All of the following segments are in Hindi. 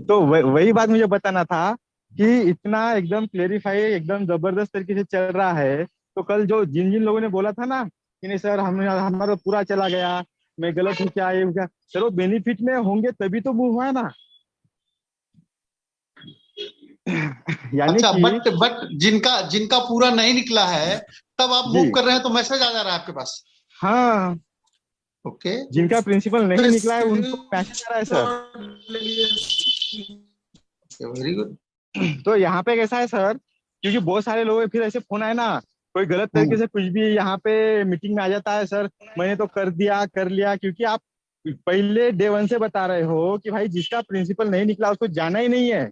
तो वही बात मुझे बताना था कि इतना एकदम क्लेरिफाई एकदम जबरदस्त तरीके से चल रहा है। तो कल जो जिन जिन लोगों ने बोला था ना कि नहीं सर हमने हमारा पूरा चला गया, मैं गलत हूँ क्या, ये हूँ क्या, सर वो बेनिफिट में होंगे तभी तो मूव हुआ है ना। यानी अच्छा, कि बट जिनका जिनका पूरा नहीं निकला है, तब आप जी मूव कर रहे हैं तो मैसेज आ जा रहा है आपके पास? हाँ, ओके। जिनका प्रिंसिपल नहीं निकला है उनको मैसेज आ रहा है सर। Very good. तो यहाँ पे कैसा है सर, क्योंकि बहुत सारे लोग हैं, फिर ऐसे फोन आए ना, कोई गलत तरीके हम्म। से कुछ भी यहाँ पे मीटिंग में आ जाता है सर, मैंने तो कर दिया कर लिया, क्योंकि आप पहले डे वन से बता रहे हो कि भाई जिसका प्रिंसिपल नहीं निकला उसको जाना ही नहीं है।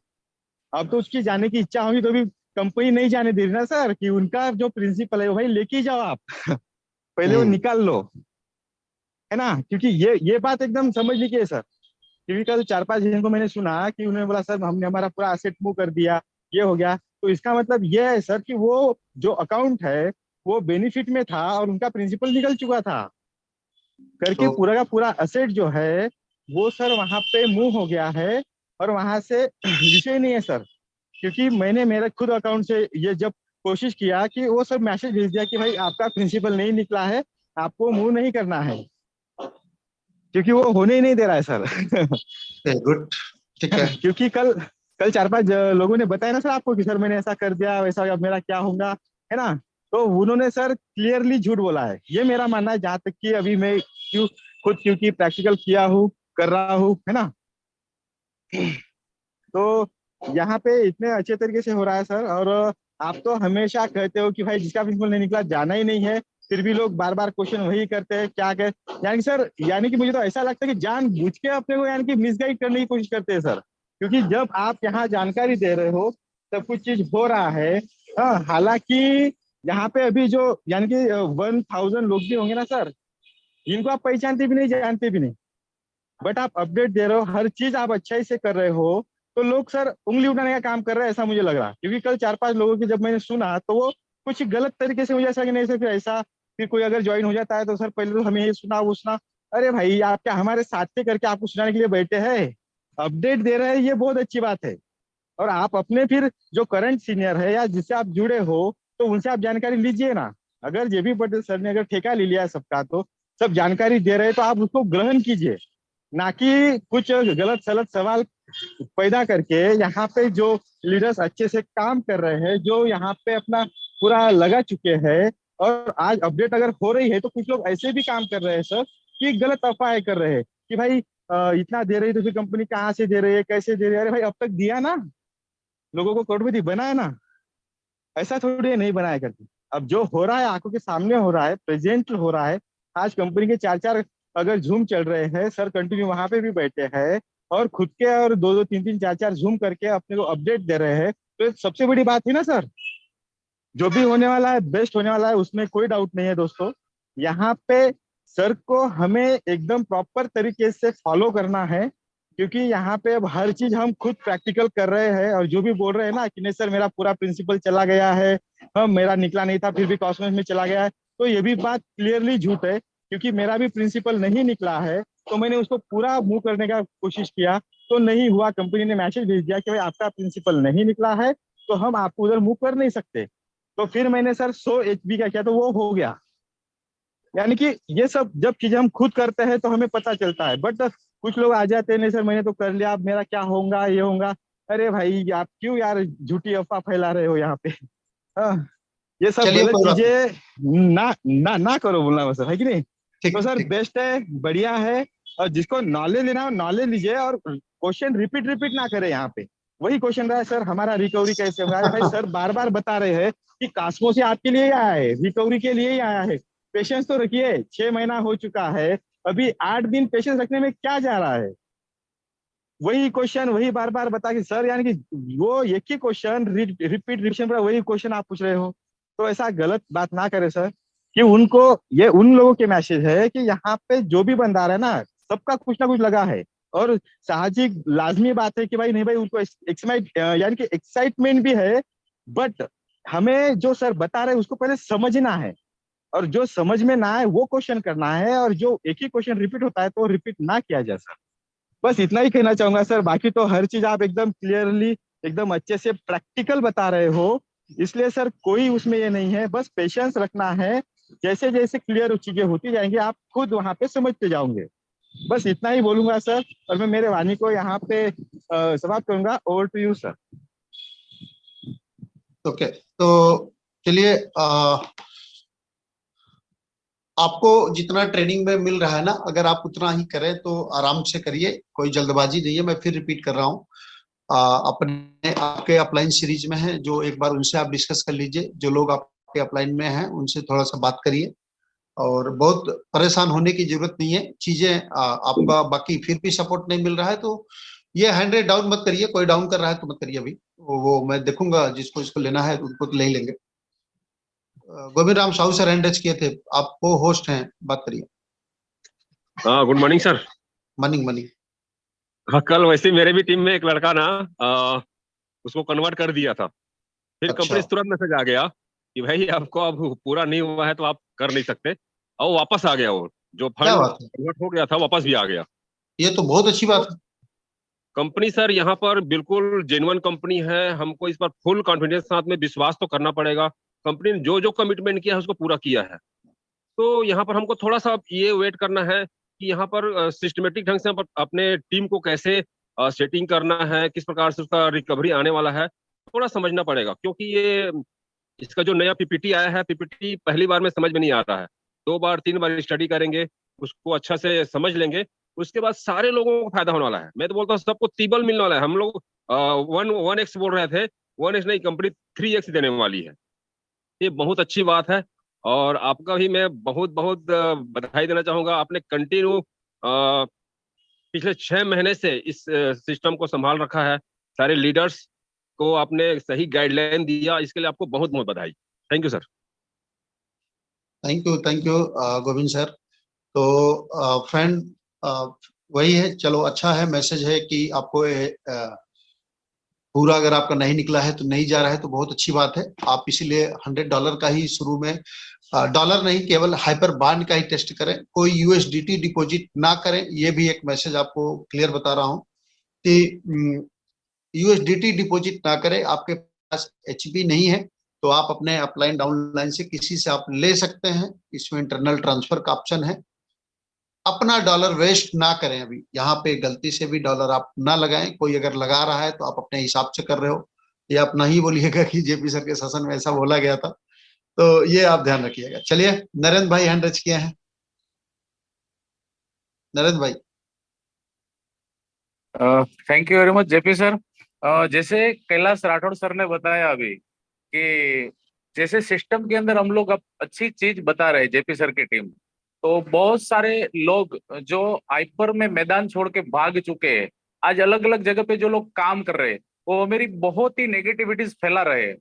अब तो उसकी जाने की इच्छा होगी तो भी कंपनी नहीं जाने दे रही ना सर, कि उनका जो प्रिंसिपल है वो भाई लेके ही जाओ आप, पहले वो हम्म। निकाल लो, है ना। क्योंकि ये बात एकदम समझने की है सर। क्योंकि कल चार पांच जन को मैंने सुना कि उन्होंने बोला सर हमने हमारा पूरा असेट मूव कर दिया, ये हो गया, तो इसका मतलब ये है सर कि वो जो अकाउंट है वो बेनिफिट में था और उनका प्रिंसिपल निकल चुका था करके, तो पूरा का पूरा असेट जो है वो सर वहां पे मूव हो गया है, और वहां से विषय नहीं है सर। क्योंकि मैंने मेरे खुद अकाउंट से ये जब कोशिश किया कि वो सब मैसेज भेज दिया कि भाई आपका प्रिंसिपल नहीं निकला है, आपको मूव नहीं करना है, क्योंकि वो होने ही नहीं दे रहा है सर। Very good. ठीक है। क्योंकि कल कल चार पांच लोगों ने बताया ना सर आपको कि सर मैंने ऐसा कर दिया वैसा, अब मेरा क्या होगा, है ना। तो उन्होंने सर क्लियरली झूठ बोला है, ये मेरा मानना है, जहां तक कि अभी मैं क्यों खुद क्योंकि प्रैक्टिकल किया हूँ, कर रहा हूँ, है ना। तो यहाँ पे इतने अच्छे तरीके से हो रहा है सर। और आप तो हमेशा कहते हो कि भाई जिसका प्रिंसिपल नहीं निकला जाना ही नहीं है, फिर भी लोग बार बार क्वेश्चन वही करते हैं क्या कर, यानी कि सर, यानी कि मुझे तो ऐसा लगता है कि जान बुझ के अपने को यानी कि मिसगाइड करने की कोशिश करते हैं सर। क्योंकि जब आप यहाँ जानकारी दे रहे हो सब कुछ चीज हो रहा है। हाँ, हालांकि यहाँ पे अभी जो यानी कि 1000 लोग भी होंगे ना सर, जिनको आप पहचानते भी नहीं जानते भी नहीं, बट आप अपडेट दे रहे हो, हर चीज आप अच्छाई से कर रहे हो, तो लोग सर उंगली उठाने का काम कर रहे हैं ऐसा मुझे लग रहा। क्योंकि कल चार पांच लोगों की जब मैंने सुना तो वो कुछ गलत तरीके से मुझे ऐसा कि नहीं सर फिर ऐसा, फिर कोई अगर ज्वाइन हो जाता है तो सर पहले तो हमें ये सुना वो सुना। अरे भाई आप क्या हमारे साथ पे करके आपको सुनाने के लिए बैठे हैं, अपडेट दे रहे हैं, ये बहुत अच्छी बात है। और आप अपने फिर जो करंट सीनियर है या जिससे आप जुड़े हो तो उनसे आप जानकारी लीजिए ना। अगर जेबी पटेल सर ने अगर ठेका ले लिया है सबका, तो सब जानकारी दे रहे हैं तो आप उसको ग्रहण कीजिए, ना कि कुछ गलत सलत सवाल पैदा करके। यहाँ पे जो लीडर्स अच्छे से काम कर रहे हैं, जो यहाँ पे अपना पूरा लगा चुके हैं, और आज अपडेट अगर हो रही है तो कुछ लोग ऐसे भी काम कर रहे हैं सर कि गलत अफवाहें कर रहे हैं कि भाई इतना दे रही है तो फिर कंपनी कहाँ से दे रही है, कैसे दे रही है। अरे भाई अब तक दिया ना, लोगों को करोड़पति बनाया ना, ऐसा थोड़ी है नहीं बनाया करके। अब जो हो रहा है आंखों के सामने हो रहा है, प्रेजेंट हो रहा है। आज कंपनी के चार चार अगर जूम चल रहे हैं सर, कंटिन्यू वहां पे भी बैठे हैं, और खुद के और दो दो तीन तीन चार चार जूम करके अपने को अपडेट दे रहे हैं, तो ये सबसे बड़ी बात है ना सर। जो भी होने वाला है बेस्ट होने वाला है, उसमें कोई डाउट नहीं है दोस्तों। यहाँ पे सर को हमें एकदम प्रॉपर तरीके से फॉलो करना है, क्योंकि यहाँ पे अब हर चीज हम खुद प्रैक्टिकल कर रहे हैं। और जो भी बोल रहे हैं ना कि नहीं सर मेरा पूरा प्रिंसिपल चला गया है, हाँ मेरा निकला नहीं था फिर भी कॉस्मेस में चला गया है, तो ये भी बात क्लियरली झूठ है। क्योंकि मेरा भी प्रिंसिपल नहीं निकला है, तो मैंने उसको पूरा मूव करने का कोशिश किया, तो नहीं हुआ। कंपनी ने मैसेज भेज दिया कि भाई आपका प्रिंसिपल नहीं निकला है, तो हम आपको उधर मूव कर नहीं सकते। तो फिर मैंने सर 100 HP का किया तो वो हो गया। यानी कि ये सब जब चीजें हम खुद करते हैं तो हमें पता चलता है। बट कुछ लोग आ जाते हैं नहीं सर मैंने तो कर लिया, अब मेरा क्या होगा ये होगा। अरे भाई आप क्यों यार झूठी अफवाह फैला रहे हो यहाँ पे। हाँ, ये सब चलिए, गलत कोई बात नहीं। चीजें ना ना ना करो, बोलना बस है कि नहीं। तो ठीक सर ठीक। बेस्ट है, बढ़िया है। और जिसको नॉलेज लेना हो नॉलेज लीजिए, और क्वेश्चन रिपीट रिपीट ना करे यहाँ पे। वही क्वेश्चन रहा है सर हमारा रिकवरी कैसे होगा, अरे भाई सर बार बार बता रहे हैं कि कास्मो से आपके लिए ही आया है, रिकवरी के लिए ही आया है। पेशेंस तो रखिए, 6 महीना हो चुका है, अभी 8 दिन पेशेंस रखने में क्या जा रहा है। वही क्वेश्चन वही बार बार बता के सर, यानी कि वो एक ही क्वेश्चन रिपीट रिपीशन पर वही क्वेश्चन आप पूछ रहे हो। तो ऐसा गलत बात ना करे सर, कि उनको, ये उन लोगों के मैसेज है कि यहाँ पे जो भी बंदा रहा है ना, सबका कुछ ना कुछ लगा है। और साहजिक लाजमी बात है कि भाई नहीं भाई उनको एक्साइट यानी कि एक्साइटमेंट भी है। बट हमें जो सर बता रहे हैं उसको पहले समझना है, और जो समझ में ना आए वो क्वेश्चन करना है, और जो एक ही क्वेश्चन रिपीट होता है तो रिपीट ना किया जाए सर। बस इतना ही कहना चाहूंगा सर, बाकी तो हर चीज आप एकदम क्लियरली, एकदम अच्छे से प्रैक्टिकल बता रहे हो। इसलिए सर कोई उसमें ये नहीं है, बस पेशेंस रखना है। जैसे जैसे क्लियर चीजें होती जाएंगी आप खुद वहां पे समझते जाओगे। बस इतना ही बोलूंगा सर, और मैं मेरे वाणी को यहाँ पे समाप्त करूंगा। Over to you sir. Okay, तो चलिए, आपको जितना ट्रेनिंग में मिल रहा है ना, अगर आप उतना ही करें तो आराम से करिए, कोई जल्दबाजी नहीं है। मैं फिर रिपीट कर रहा हूँ, अपने आपके अपलाइन सीरीज में है जो, एक बार उनसे आप डिस्कस कर लीजिए। जो लोग आपके अपलाइन में हैं उनसे थोड़ा सा बात करिए, और बहुत परेशान होने की जरूरत नहीं है। चीजें आपका बाकी फिर भी सपोर्ट नहीं मिल रहा है तो ये 100 डाउन मत करिए। कोई डाउन कर रहा है तो मत करिए अभी, वो मैं देखूंगा, जिसको इसको लेना है उनको तो ले ही लेंगे। Govind Ram Sahu sir hand raise किए थे, आपको होस्ट हैं, बात करिए। हाँ, good morning sir. Morning morning. हाँ, कल वैसे मेरे भी टीम में एक लड़का ना, उसको कन्वर्ट कर दिया था। फिर अच्छा, कंपनी से तुरंत मैसेज आ गया कि भाई आपको अब पूरा नहीं हुआ है तो आप कर नहीं सकते, और वो वापस आ गया। वो जो क्या फंड बात है, कन्वर्ट हो गया था वापस भी आ गया। ये तो बहुत अच्छी बात है। कंपनी सर यहाँ पर बिल्कुल जेन्युइन कंपनी है, हमको इस पर फुल कॉन्फिडेंस साथ में विश्वास तो करना पड़ेगा। कंपनी ने जो जो कमिटमेंट किया है उसको पूरा किया है। तो यहाँ पर हमको थोड़ा सा ये वेट करना है कि यहाँ पर सिस्टमेटिक ढंग से अपने टीम को कैसे सेटिंग करना है, किस प्रकार से उसका रिकवरी आने वाला है, थोड़ा समझना पड़ेगा। क्योंकि ये इसका जो नया पीपीटी आया है, पीपीटी पहली बार में समझ में नहीं आ रहा है। 2 बार 3 बार स्टडी करेंगे, उसको अच्छा से समझ लेंगे, उसके बाद सारे लोगों को फायदा होने वाला है। मैं तो बोलता हूँ सबको तीबल मिलने वाला है। हम लोग 1x बोल रहे थे, 1x नहीं, कंपनी 3x देने वाली है। ये बहुत अच्छी बात है। और आपका भी मैं बहुत बहुत बधाई देना चाहूंगा। आपने कंटिन्यू पिछले 6 महीने से इस सिस्टम को संभाल रखा है। सारे लीडर्स को आपने सही गाइडलाइन दिया, इसके लिए आपको बहुत बहुत बधाई। Thank you sir. Thank you Govind sir. तो फ्रेंड, वही है, चलो अच्छा है, मैसेज है कि आपको पूरा अगर आपका नहीं निकला है तो नहीं जा रहा है, तो बहुत अच्छी बात है। आप इसीलिए $100 का ही शुरू में, डॉलर नहीं, केवल हाइपर बांड का ही टेस्ट करें, कोई यूएसडीटी डिपॉजिट ना करें। ये भी एक मैसेज आपको क्लियर बता रहा हूँ कि यूएसडीटी डिपॉजिट ना करें। आपके पास एचबी नहीं है तो आप अपने अपलाइन डाउनलाइन से किसी से आप ले सकते हैं, इसमें इंटरनल ट्रांसफर का ऑप्शन है। अपना डॉलर वेस्ट ना करें, अभी यहाँ पे गलती से भी डॉलर आप ना लगाएं। कोई अगर लगा रहा है तो आप अपने हिसाब से कर रहे हो, ये आप नहीं बोलिएगा कि जेपी सर के शासन में ऐसा बोला गया था। तो ये आप ध्यान रखिएगा। चलिए, नरेंद्र भाई हैंड रच किए हैं। नरेंद्र भाई। Thank you very much JP sir. जैसे कैलाश राठौड़ सर ने बताया अभी कि जैसे सिस्टम के अंदर हम लोग अब अच्छी चीज बता रहे हैं जेपी सर की टीम, तो बहुत सारे लोग जो हाइपर में मैदान छोड़ के भाग चुके हैं, आज अलग अलग जगह पे जो लोग काम कर रहे हैं, वो मेरी बहुत ही नेगेटिविटीज फैला रहे हैं।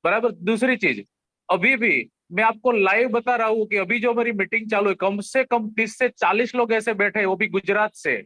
बराबर। दूसरी चीज, अभी भी मैं आपको लाइव बता रहा हूँ कि अभी जो मेरी मीटिंग चालू है, कम से कम 30 से 40 लोग ऐसे बैठे हैं, वो भी गुजरात से,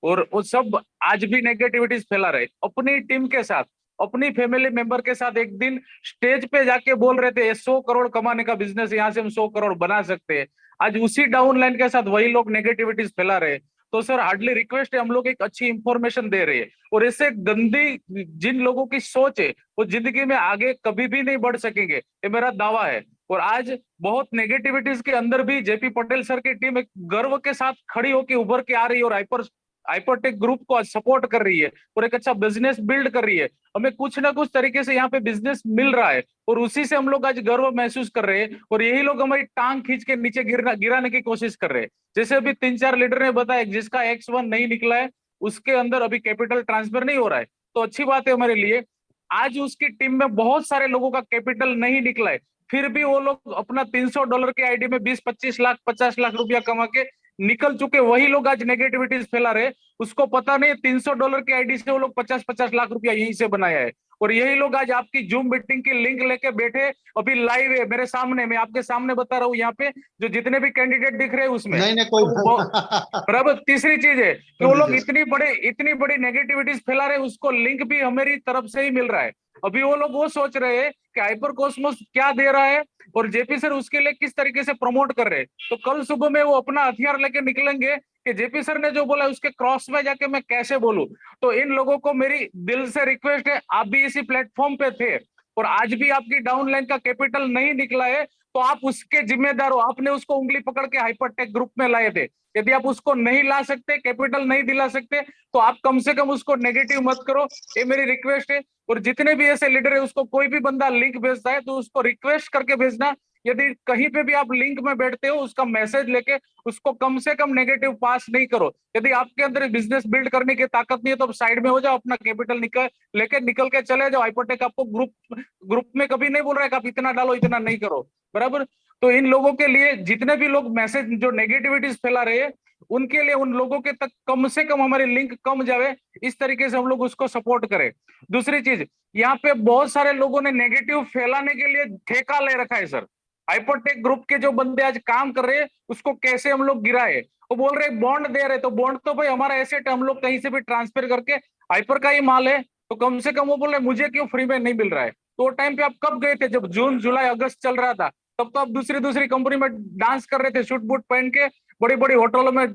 और वो सब आज भी नेगेटिविटीज फैला रहे। अपनी टीम के साथ, अपनी फैमिली मेंबर के साथ एक दिन स्टेज पे जाके बोल रहे थे 100 करोड़ कमाने का बिजनेस, यहाँ से हम 100 करोड़ बना सकते हैं। आज उसी डाउनलाइन के साथ वही लोग नेगेटिविटीज फैला रहे। तो सर हार्डली रिक्वेस्ट है, हम लोग एक अच्छी इंफॉर्मेशन दे रहे हैं, और ऐसे गंदी जिन लोगों की सोच है वो जिंदगी में आगे कभी भी नहीं बढ़ सकेंगे, ये मेरा दावा है। और आज बहुत नेगेटिविटीज के अंदर भी जेपी पटेल सर की टीम एक गर्व के साथ खड़ी होकर उभर के आ रही है, और हाइपरटेक ग्रुप को सपोर्ट कर रही है, और एक अच्छा बिजनेस बिल्ड कर रही है। हमें कुछ ना कुछ तरीके से यहाँ पे बिजनेस मिल रहा है, और उसी से हम लोग आज गर्व महसूस कर रहे हैं, और यही लोग हमारी टांग खींच के नीचे गिराने की कोशिश कर रहे हैं। जैसे अभी 3-4 लीडर ने बताया, जिसका X1 नहीं निकला है उसके अंदर अभी कैपिटल ट्रांसफर नहीं हो रहा है, तो अच्छी बात है हमारे लिए। आज उसकी टीम में बहुत सारे लोगों का कैपिटल नहीं निकला है, फिर भी वो लोग अपना $300 के आईडी में 20-25 लाख 50 लाख रुपया कमा के निकल चुके। वही लोग आज नेगेटिविटीज फैला रहे, उसको पता नहीं $300 की आईडी से वो लोग 50-50 लाख रुपया यहीं से बनाया है। और यही लोग आज आपकी जूम मीटिंग की लिंक लेके बैठे, अभी लाइव है मेरे सामने, मैं आपके सामने बता रहा हूँ, यहाँ पे जो जितने भी कैंडिडेट दिख रहे हैं उसमें। नहीं नहीं, तो कोई बराबर। तीसरी चीज है कि वो लोग इतनी बड़ी नेगेटिविटीज फैला रहे हैं, उसको लिंक भी हमारी तरफ से ही मिल रहा है। अभी वो लोग वो सोच रहे हैं कि हाइपर कॉस्मोस क्या दे रहा है, और जेपी सर उसके लिए किस तरीके से प्रमोट कर रहे हैं। तो कल सुबह में वो अपना हथियार लेके निकलेंगे कि जेपी सर ने जो बोला उसके क्रॉस में जाके मैं कैसे बोलूं। तो इन लोगों को मेरी दिल से रिक्वेस्ट है, आप भी इसी प्लेटफॉर्म पे थे और आज भी आपकी डाउनलाइन का कैपिटल नहीं निकला है तो आप उसके जिम्मेदार हो। आपने उसको उंगली पकड़ के हाइपरटेक ग्रुप में लाए थे। यदि आप उसको नहीं ला सकते, कैपिटल नहीं दिला सकते, तो आप कम से कम उसको नेगेटिव मत करो, ये मेरी रिक्वेस्ट है। और जितने भी ऐसे लीडर है, उसको कोई भी बंदा लिंक भेजता है तो उसको रिक्वेस्ट करके भेजना। यदि कहीं पे भी आप लिंक में बैठते हो, उसका मैसेज लेके उसको कम से कम नेगेटिव पास नहीं करो। यदि आपके अंदर बिजनेस बिल्ड करने की ताकत नहीं है तो आप साइड में हो जाओ, अपना कैपिटल निकल के चले जाओ। हाइपरटेक आपको ग्रुप में कभी नहीं बोल रहा है कि आप इतना डालो, इतना नहीं करो, बराबर। तो इन लोगों के लिए, जितने भी लोग मैसेज जो नेगेटिविटीज फैला रहे हैं, उनके लिए उन लोगों के तक कम से कम हमारी लिंक कम जावे, इस तरीके से हम लोग उसको सपोर्ट करें। दूसरी चीज, यहाँ पे बहुत सारे लोगों ने नेगेटिव फैलाने के लिए ठेका ले रखा है सर। हाइपरटेक ग्रुप के जो बंदे आज काम कर रहे हैं, उसको कैसे हम लोग गिराए। वो बोल रहे बॉन्ड दे रहे, तो बॉन्ड तो भाई हमारा एसेट, हम लोग कहीं से भी ट्रांसफर करके, हाइपर का ही माल है, तो कम से कम वो बोल रहे मुझे क्यों फ्री में नहीं मिल रहा है। तो वो टाइम पे आप कब गए थे, जब जून जुलाई अगस्त चल रहा था, तब तो आप दूसरी कंपनी में डांस कर रहे थे, सूट बूट पहन के बड़ी बड़ी होटलों में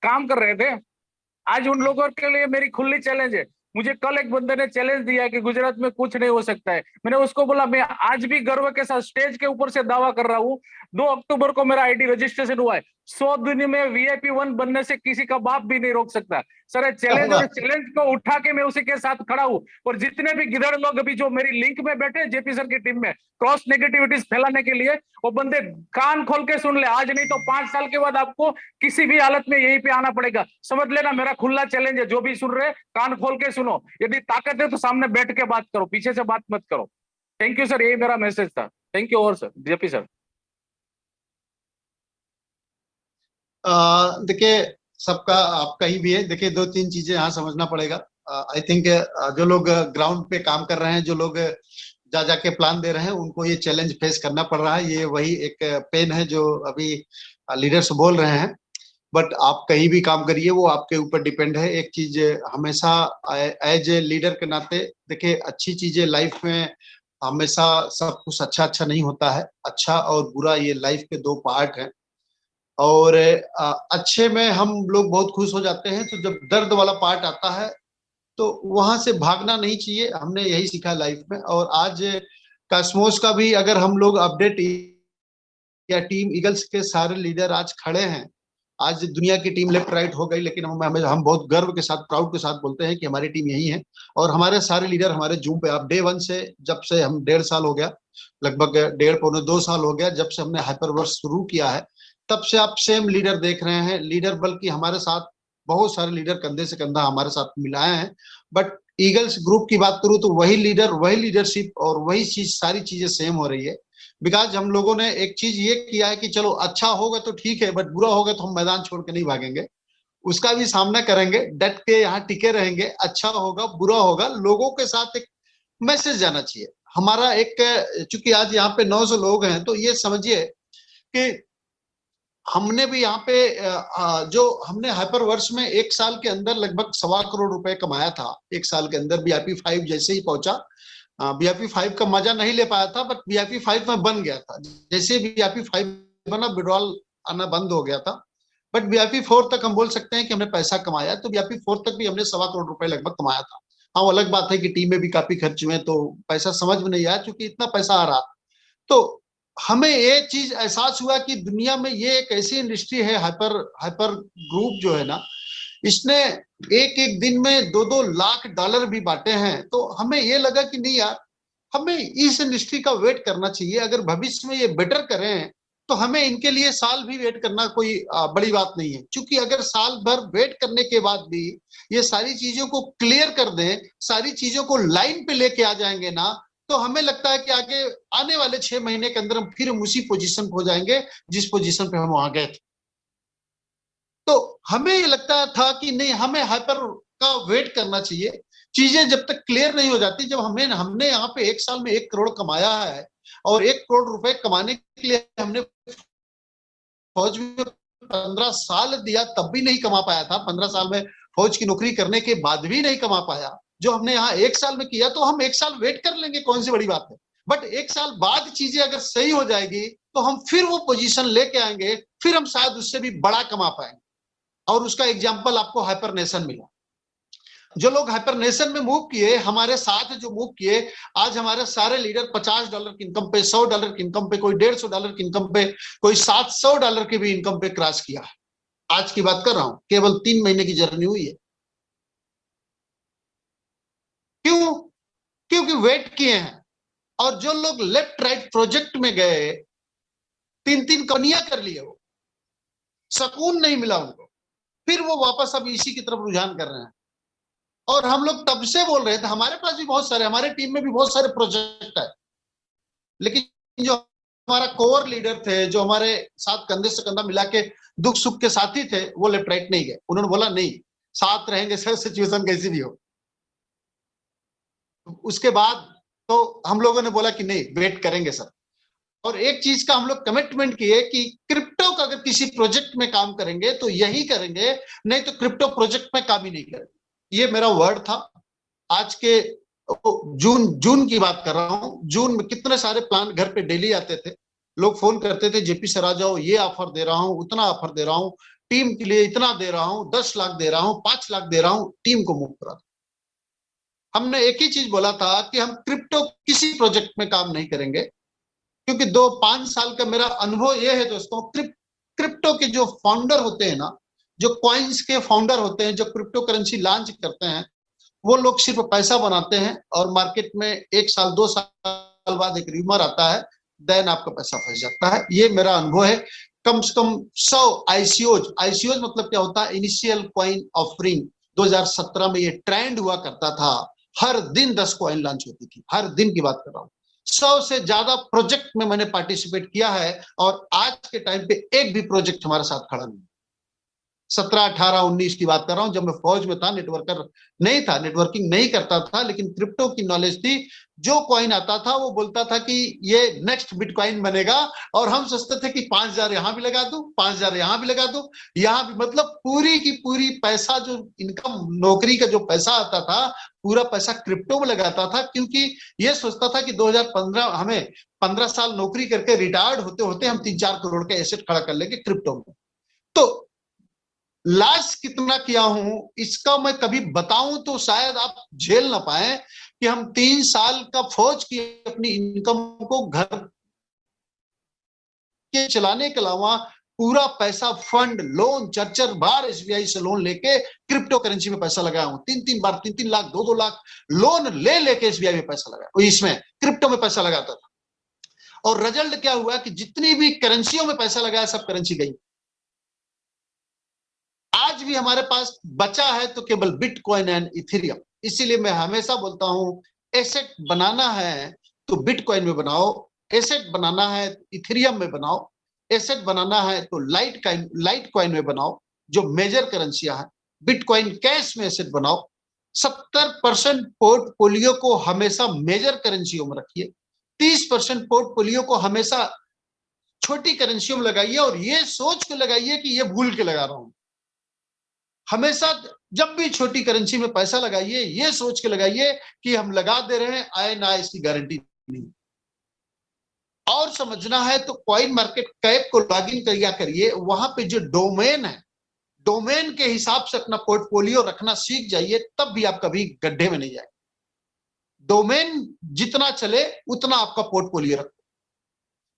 काम कर रहे थे। आज उन लोगों के लिए मेरी खुली चैलेंज है। मुझे कल एक बंदे ने चैलेंज दिया है कि गुजरात में कुछ नहीं हो सकता है। मैंने उसको बोला, मैं आज भी गर्व के साथ स्टेज के ऊपर से दावा कर रहा हूँ, 2 अक्टूबर को मेरा आईडी रजिस्ट्रेशन हुआ है। 100 दिन में VIP 1 बनने से किसी का बाप भी नहीं रोक सकता सर। चैलेंज और चैलेंज को उठा के मैं उसी के साथ खड़ा हूँ। और जितने भी गिदड़ लोग अभी जो मेरी लिंक में बैठे जेपी सर की टीम में क्रॉस नेगेटिविटीज फैलाने के लिए, वो बंदे कान खोल के सुन ले, आज नहीं तो 5 साल के बाद आपको किसी भी हालत में यहीं पे आना पड़ेगा। समझ लेना, मेरा खुला चैलेंज है। जो भी सुन रहे, कान खोल के सुनो। यदि ताकत है तो सामने बैठ के बात करो, पीछे से बात मत करो। थैंक यू सर, यही मेरा मैसेज था। Thank you. और सर जेपी सर। देखिए, सबका आपका ही भी है। देखिए, 2-3 चीजें यहाँ समझना पड़ेगा। आई थिंक जो लोग ग्राउंड पे काम कर रहे हैं, जो लोग जा जाके प्लान दे रहे हैं, उनको ये चैलेंज फेस करना पड़ रहा है। ये वही एक पेन है जो अभी लीडर्स बोल रहे हैं। बट आप कहीं भी काम करिए, वो आपके ऊपर डिपेंड है। एक चीज हमेशा एज ए लीडर के नाते, देखिए, अच्छी चीजें लाइफ में हमेशा सब कुछ अच्छा नहीं होता है। अच्छा और बुरा, ये लाइफ के 2 पार्ट हैं। और अच्छे में हम लोग बहुत खुश हो जाते हैं, तो जब दर्द वाला पार्ट आता है तो वहां से भागना नहीं चाहिए। हमने यही सीखा लाइफ में। और आज कॉस्मोस का भी अगर हम लोग अपडेट, या टीम ईगल्स के सारे लीडर आज खड़े हैं। आज दुनिया की टीम लेफ्ट राइट हो गई, लेकिन हम बहुत गर्व के साथ, प्राउड के साथ बोलते हैं कि हमारी टीम यही है। और हमारे सारे लीडर हमारे जूम पे, आप डे 1 से, जब से हम 1.5 साल हो गया, लगभग 1.5-2 साल हो गया जब से हमने हाइपरवर्स शुरू किया है, तब से आप सेम लीडर देख रहे हैं। लीडर बल्कि हमारे साथ बहुत सारे लीडर कंधे से कंधा हमारे साथ मिलाए हैं। बट ईगल्स ग्रुप की बात करूं तो वही लीडर, वही लीडरशिप और वही चीज, सारी चीजें सेम हो रही है। बिकॉज हम लोगों ने एक चीज ये किया है कि चलो अच्छा होगा तो ठीक है, बट बुरा होगा तो हम मैदान छोड़ के नहीं भागेंगे, उसका भी सामना करेंगे, डट के यहाँ टिके रहेंगे। अच्छा होगा बुरा होगा, लोगों के साथ एक मैसेज जाना चाहिए हमारा। एक, चूंकि आज यहाँ पे 900 लोग हैं, तो ये समझिए कि हमने भी यहाँ पे जो हमने हाइपरवर्स में 1 साल के अंदर लगभग 1.25 करोड़ रुपए कमाया था। 1 साल के अंदर VIP 5 जैसे ही पहुंचा, VIP 5 का मजा नहीं ले पाया था, बट VIP 5 में बन गया था। जैसे VIP 5 बना, विड्रॉल आना बंद हो गया था। बट VIP 4 तक हम बोल सकते हैं कि हमने पैसा कमाया। तो VIP 4 तक भी हमने 1.25 करोड़ रुपए लगभग कमाया था। हाँ, वो अलग बात है कि टीम में भी काफी खर्च हुए, तो पैसा समझ में नहीं आया क्योंकि इतना पैसा आ रहा। तो हमें ये चीज एहसास हुआ कि दुनिया में ये एक ऐसी इंडस्ट्री है, हाइपर ग्रुप जो है ना, इसने एक दिन में 2-2 लाख डॉलर भी बांटे हैं। तो हमें ये लगा कि नहीं यार, हमें इस इंडस्ट्री का वेट करना चाहिए। अगर भविष्य में ये बेटर करें तो हमें इनके लिए साल भी वेट करना कोई बड़ी बात नहीं है। क्योंकि अगर साल भर वेट करने के बाद भी ये सारी चीजों को क्लियर कर दें, सारी चीजों को लाइन पे लेके आ जाएंगे ना, तो हमें लगता है कि आगे आने वाले 6 महीने के अंदर हम फिर उसी पोजीशन पे हो जाएंगे जिस पोजीशन पे हम वहां गए थे। तो हमें ये लगता था कि नहीं, हमें हाइपर का वेट करना चाहिए। चीजें जब तक क्लियर नहीं हो जाती, जब हमने यहाँ पे 1 साल में 1 करोड़ कमाया है, और 1 करोड़ रुपए कमाने के लिए हमने फौज में 15 साल दिया, तब भी नहीं कमा पाया था। 15 साल में फौज की नौकरी करने के बाद भी नहीं कमा पाया। जो हमने यहाँ 1 साल में किया, तो हम 1 साल वेट कर लेंगे, कौन सी बड़ी बात है। बट 1 साल बाद चीजें अगर सही हो जाएगी तो हम फिर वो पोजीशन लेके आएंगे, फिर हम शायद उससे भी बड़ा कमा पाएंगे। और उसका एग्जाम्पल आपको हाइपरनेशन मिला। जो लोग हाइपरनेशन में मूव किए, हमारे साथ जो मूव किए, आज हमारे सारे लीडर $50 की इनकम पे, $100 की इनकम पे, कोई $150 की इनकम पे, कोई $700 की भी इनकम पे क्रॉस किया है। आज की बात कर रहा हूं, केवल 3 महीने की जर्नी हुई है। क्यों? क्योंकि वेट किए हैं। और जो लोग लेफ्ट राइट प्रोजेक्ट में गए, 3-3 कंपनियां कर लिए, वो सुकून नहीं मिला उनको, फिर वो वापस अब इसी की तरफ रुझान कर रहे हैं। और हम लोग तब से बोल रहे थे, हमारे पास भी बहुत सारे, हमारे टीम में भी बहुत सारे प्रोजेक्ट है, लेकिन जो हमारा कोर लीडर थे, जो हमारे साथ कंधे से कंधा मिला के दुख सुख के साथी थे, वो लेफ्ट राइट नहीं गए। उन्होंने बोला नहीं, साथ रहेंगे सर, सिचुएशन कैसी भी हो। उसके बाद तो हम लोगों ने बोला कि नहीं, वेट करेंगे सर। और एक चीज का हम लोग कमिटमेंट किए कि क्रिप्टो का अगर किसी प्रोजेक्ट में काम करेंगे तो यही करेंगे, नहीं तो क्रिप्टो प्रोजेक्ट में काम ही नहीं करेंगे। ये मेरा वर्ड था। आज के जून की बात कर रहा हूं। जून में कितने सारे प्लान घर पे डेली आते थे, लोग फोन करते थे, जेपी सर आ जाओ, ये ऑफर दे रहा हूं, उतना ऑफर दे रहा हूं, टीम के लिए इतना दे रहा हूं, 10 लाख दे रहा हूं, 5 लाख दे रहा हूं, टीम को मूव करा। हमने एक ही चीज बोला था कि हम क्रिप्टो किसी प्रोजेक्ट में काम नहीं करेंगे, क्योंकि 2-5 साल का मेरा अनुभव यह है दोस्तों, क्रिप्टो के जो फाउंडर होते हैं ना, जो कॉइन्स के फाउंडर होते हैं, जो क्रिप्टो करेंसी लॉन्च करते हैं, वो लोग सिर्फ पैसा बनाते हैं और मार्केट में 1 साल 2 साल बाद एक र्यूमर आता है, देन आपका पैसा फंस जाता है। ये मेरा अनुभव है। कम से कम 100 आईसीओज मतलब क्या होता है, इनिशियल कॉइन ऑफरिंग। 2017 में ये ट्रेंड हुआ करता था, हर दिन 10 कॉइन लॉन्च होती थी, हर दिन की बात कर रहा हूँ। 100 से ज्यादा प्रोजेक्ट में मैंने पार्टिसिपेट किया है, और आज के टाइम पे एक भी प्रोजेक्ट हमारे साथ खड़ा नहीं। 17, 18, 19 की बात कर रहा हूं, जब मैं फौज में था, नेटवर्कर नहीं था, नेटवर्किंग नहीं करता था, लेकिन क्रिप्टो की नॉलेज थी। जो कॉइन आता था वो बोलता था कि ये नेक्स्ट बिटकॉइन बनेगा, और हम सोचते थे कि 5,000 यहां भी लगा दूं, 5,000 यहां भी लगा दूं, यहां भी, मतलब पूरी की पूरी पैसा, जो इनकम नौकरी का जो पैसा आता था, पूरा पैसा क्रिप्टो में लगाता था। क्योंकि ये सोचता था कि 2015 हमें 15 साल नौकरी करके रिटायर्ड होते होते हम 3-4 करोड़ के एसेट खड़ा कर लेंगे क्रिप्टो में। तो लॉस कितना किया हूं इसका मैं कभी बताऊं तो शायद आप झेल ना पाए, कि हम 3 साल का फौज की अपनी इनकम को घर के चलाने के अलावा पूरा पैसा फंड, लोन, 4-4 बार एसबीआई से लोन लेके क्रिप्टो करेंसी में पैसा लगाया हूं। 3-3 बार 3-3 लाख 2-2 लाख लोन ले लेके एसबीआई में पैसा लगाया, इसमें क्रिप्टो में पैसा लगाता था। और रिजल्ट क्या हुआ कि जितनी भी करेंसियों में पैसा लगाया, सब करेंसी गई। आज भी हमारे पास बचा है तो केवल बिटकॉइन एंड इथेरियम। इसीलिए मैं हमेशा बोलता हूं, एसेट बनाना है तो बिटकॉइन में बनाओ, एसेट बनाना है इथेरियम में बनाओ, एसेट बनाना है तो लाइट कॉइन में बनाओ, जो मेजर करेंसियां हैं। बिटकॉइन कैश में एसेट बनाओ। 70% पोर्टफोलियो को हमेशा मेजर करेंसियों में रखिए, 30% पोर्टफोलियो को हमेशा छोटी करेंसियों में लगाइए, और ये सोच के लगाइए कि ये भूल के लगा रहा हूं। हमेशा जब भी छोटी करेंसी में पैसा लगाइए, ये सोच के लगाइए कि हम लगा दे रहे हैं, आए ना इसकी गारंटी नहीं। और समझना है तो कॉइन मार्केट कैप को लॉगिन किया करिए, वहां पे जो डोमेन है, डोमेन के हिसाब से अपना पोर्टफोलियो रखना सीख जाइए, तब भी आप कभी गड्ढे में नहीं जाए। डोमेन जितना चले उतना आपका पोर्टफोलियो रखो।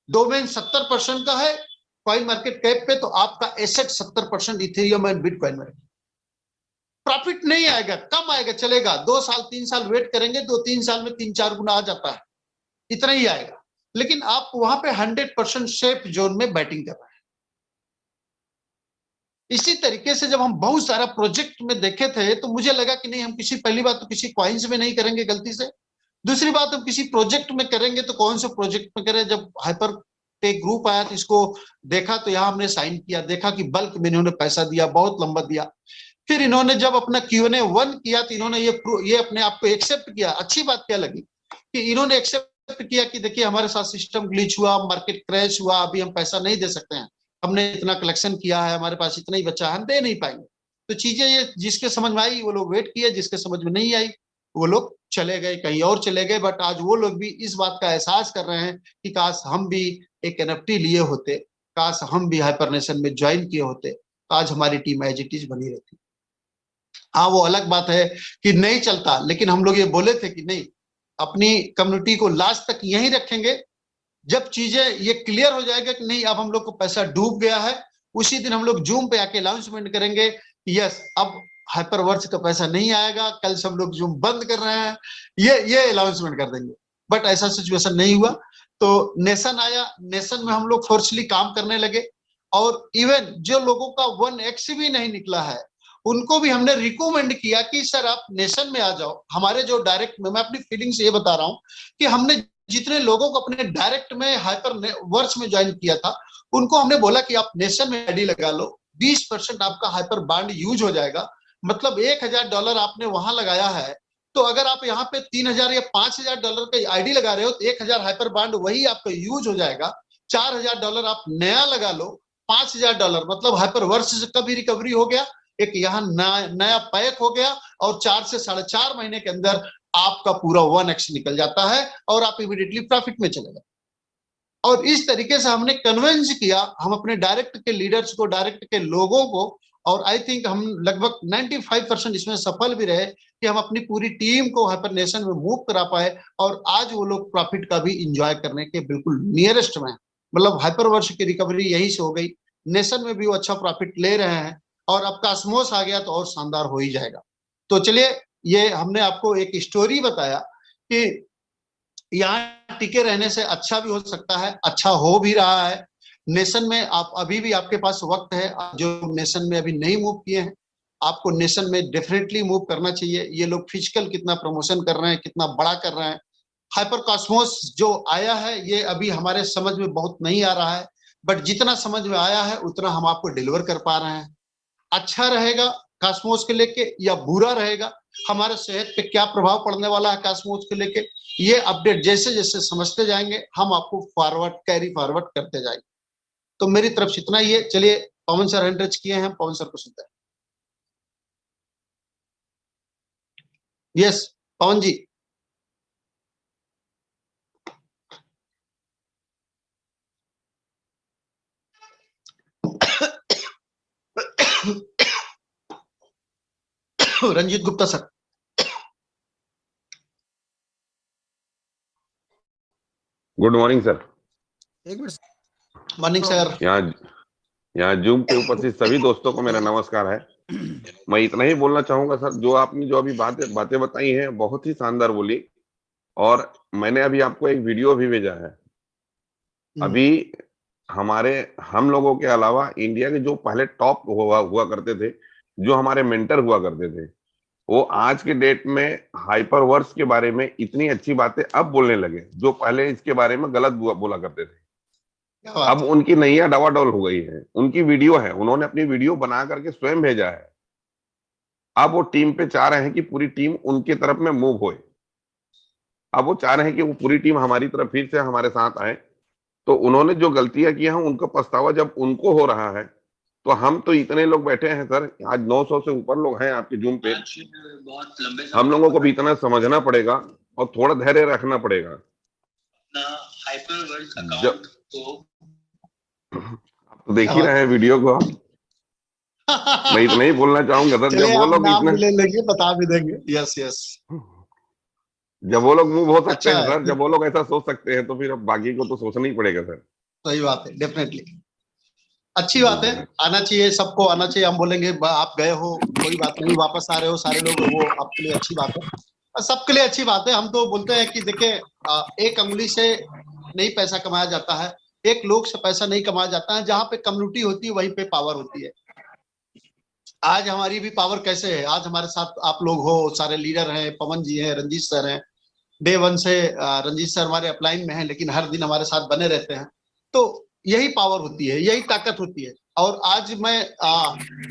डोमेन 70% का है कॉइन मार्केट कैप पे, तो आपका एसेट 70% इथेरियम एंड बिटकॉइन में रखिए। प्रॉफिट नहीं आएगा, कम आएगा, चलेगा। 2 साल 3 साल वेट करेंगे, 2-3 साल में 3-4 गुना आ जाता है, इतना ही आएगा। लेकिन आप वहां पे 100% सेफ जोन में बैटिंग कर रहे हैं। इसी तरीके से जब हम बहुत सारा प्रोजेक्ट में देखे थे, तो मुझे लगा कि नहीं, हम पहली बात तो किसी कॉइन्स में नहीं करेंगे गलती से। दूसरी बात, हम किसी प्रोजेक्ट में करेंगे तो कौन से प्रोजेक्ट में करें। जब हाइपर टेक ग्रुप आया तो इसको देखा, तो यहाँ हमने साइन किया, देखा कि बल्क में इन्होंने पैसा दिया, बहुत लंबा दिया। फिर इन्होंने जब अपना Q&A1 किया, तो इन्होंने ये अपने आप को एक्सेप्ट किया। अच्छी बात क्या लगी कि इन्होंने एक्सेप्ट किया कि देखिए, हमारे साथ सिस्टम ग्लिच हुआ, मार्केट क्रैश हुआ, अभी हम पैसा नहीं दे सकते हैं, हमने इतना कलेक्शन किया है, हमारे पास इतना ही बचा है, हम दे नहीं पाएंगे। तो चीजें ये जिसके समझ में आई वो लोग वेट किए, जिसके समझ में नहीं आई वो लोग चले गए, कहीं और चले गए। बट आज वो लोग भी इस बात का एहसास कर रहे हैं कि काश हम भी एक NFT लिए होते, काश हम भी हाइपरनेशन में ज्वाइन किए होते, तो आज हमारी टीम एज इट इज बनी रहती। हाँ, वो अलग बात है कि नहीं चलता, लेकिन हम लोग ये बोले थे कि नहीं, अपनी कम्युनिटी को लास्ट तक यहीं रखेंगे। जब चीजें ये क्लियर हो जाएगा कि नहीं अब हम लोग को पैसा डूब गया है, उसी दिन हम लोग जूम पे आके अनाउंसमेंट करेंगे, यस अब हाइपरवर्स का पैसा नहीं आएगा, कल सब लोग जूम बंद कर रहे हैं, ये अनाउंसमेंट कर देंगे। बट ऐसा सिचुएशन नहीं हुआ। तो नेशन आया, नेशन में हम लोग फोर्सली काम करने लगे, और इवन जो लोगों का 1x भी नहीं निकला है उनको भी हमने रिकमेंड किया कि सर आप नेशन में आ जाओ। हमारे जो डायरेक्ट में, मैं अपनी फीलिंग से ये बता रहा हूं कि हमने जितने लोगों को अपने डायरेक्ट में हाइपरवर्स में ज्वाइन किया था, उनको हमने बोला कि आप नेशन में आईडी लगा लो, 20% आपका हाइपर बांड यूज हो जाएगा। मतलब $1000 आपने वहां लगाया है, तो अगर आप यहाँ पे 3000 या $5000 का आईडी लगा रहे हो तो 1000 हाइपर बांड वही आपका यूज हो जाएगा। $4000 आप नया लगा लो, $5000 मतलब हाइपरवर्स का भी रिकवरी हो गया, एक यहाँ नया पैक हो गया, और 4 से 4.5 महीने के अंदर आपका पूरा 1x निकल जाता है और आप इमीडिएटली प्रॉफिट में चले गए। और इस तरीके से हमने कन्विंस किया हम अपने डायरेक्ट के लीडर्स को, डायरेक्ट के लोगों को, और आई थिंक हम लगभग 95% इसमें सफल भी रहे कि हम अपनी पूरी टीम को हाइपर नेशन में मूव करा पाए, और आज वो लोग प्रॉफिट का भी इंजॉय करने के बिल्कुल नियरेस्ट में। मतलब हाइपरवर्स की रिकवरी यहीं से हो गई, नेशन में भी वो अच्छा प्रॉफिट ले रहे हैं, और अब कास्मोस आ गया तो और शानदार हो ही जाएगा। तो चलिए, ये हमने आपको एक स्टोरी बताया कि यहाँ टिके रहने से अच्छा भी हो सकता है, अच्छा हो भी रहा है। नेशन में आप अभी भी आपके पास वक्त है, जो नेशन में अभी नहीं मूव किए हैं आपको नेशन में डेफिनेटली मूव करना चाहिए। ये लोग फिजिकल कितना प्रमोशन कर रहे हैं, कितना बड़ा कर रहे हैं। हाइपर कॉस्मोस जो आया है ये अभी हमारे समझ में बहुत नहीं आ रहा है, बट जितना समझ में आया है उतना हम आपको डिलीवर कर पा रहे हैं। अच्छा रहेगा कॉस्मोस के लेके या बुरा रहेगा, हमारे सेहत पे क्या प्रभाव पड़ने वाला है कॉस्मोस के लेके, ये अपडेट जैसे जैसे समझते जाएंगे हम आपको कैरी फॉरवर्ड करते जाएंगे। तो मेरी तरफ से इतना ही है। चलिए, पवन सर हैंड रेज किए हैं, पवन सर को सुनते हैं। Yes Pavan ji. Ranjit Gupta sir. Good morning sir. एक मिनट। Morning sir. यहाँ जूम पे उपस्थित सभी दोस्तों को मेरा नमस्कार है। मैं इतना ही बोलना चाहूंगा सर, जो आपने जो अभी बातें बताई हैं बहुत ही शानदार बोली, और मैंने अभी आपको एक वीडियो भी भेजा है। अभी हम लोगों के अलावा इंडिया के जो पहले टॉप हुआ करते थे, जो हमारे मेंटर हुआ करते थे, वो आज के डेट में हाइपरवर्स के बारे में इतनी अच्छी बातें अब बोलने लगे, जो पहले इसके बारे में गलत बोला करते थे। अब उनकी नैया डवाडोल हो गई है। उनकी वीडियो है, उन्होंने अपनी वीडियो बना करके स्वयं भेजा है। अब वो टीम पे चाह रहे हैं कि पूरी टीम उनके तरफ में मूव होए। अब वो चाह रहे हैं कि वो पूरी टीम हमारी तरफ फिर से हमारे साथ आए। तो उन्होंने जो गलतियां की हैं उनका पछतावा जब उनको हो रहा है, तो हम तो इतने लोग बैठे हैं सर, आज 900 से ऊपर लोग हैं आपके जूम पे। हम लोगों को भी इतना समझना पड़ेगा और थोड़ा धैर्य रखना पड़ेगा। आप तो देख ही रहे हैं वीडियो को। मैं इतना ही बोलना चाहूंगा सर, जब वो लोग नाम ले लेंगे, बता भी देंगे। Yes yes. जब वो लोग मूव हो सकते हैं सर, जब वो लोग ऐसा सोच सकते हैं, तो फिर अब बाकी को तो सोचना ही पड़ेगा सर। सही बात है, डेफिनेटली अच्छी बात है, आना चाहिए, सबको आना चाहिए। हम बोलेंगे आप गए हो कोई बात नहीं, वापस आ रहे हो सारे लोग, वो आपके लिए अच्छी बात है, सबके लिए अच्छी बात है। हम तो बोलते हैं कि देखिए, एक अंगुली से नहीं पैसा कमाया जाता है, एक लोग से पैसा नहीं कमाया जाता है। जहां पे कम्युनिटी होती है वहीं पे पावर होती है। आज हमारी भी पावर कैसे है, आज हमारे साथ आप लोग हो, सारे लीडर हैं, पवन जी हैं, रंजीत सर हैं, डे 1 से रंजीत सर हमारे अपलाइन में हैं, लेकिन हर दिन हमारे साथ बने रहते हैं। तो यही पावर होती है, यही ताकत होती है। और आज मैं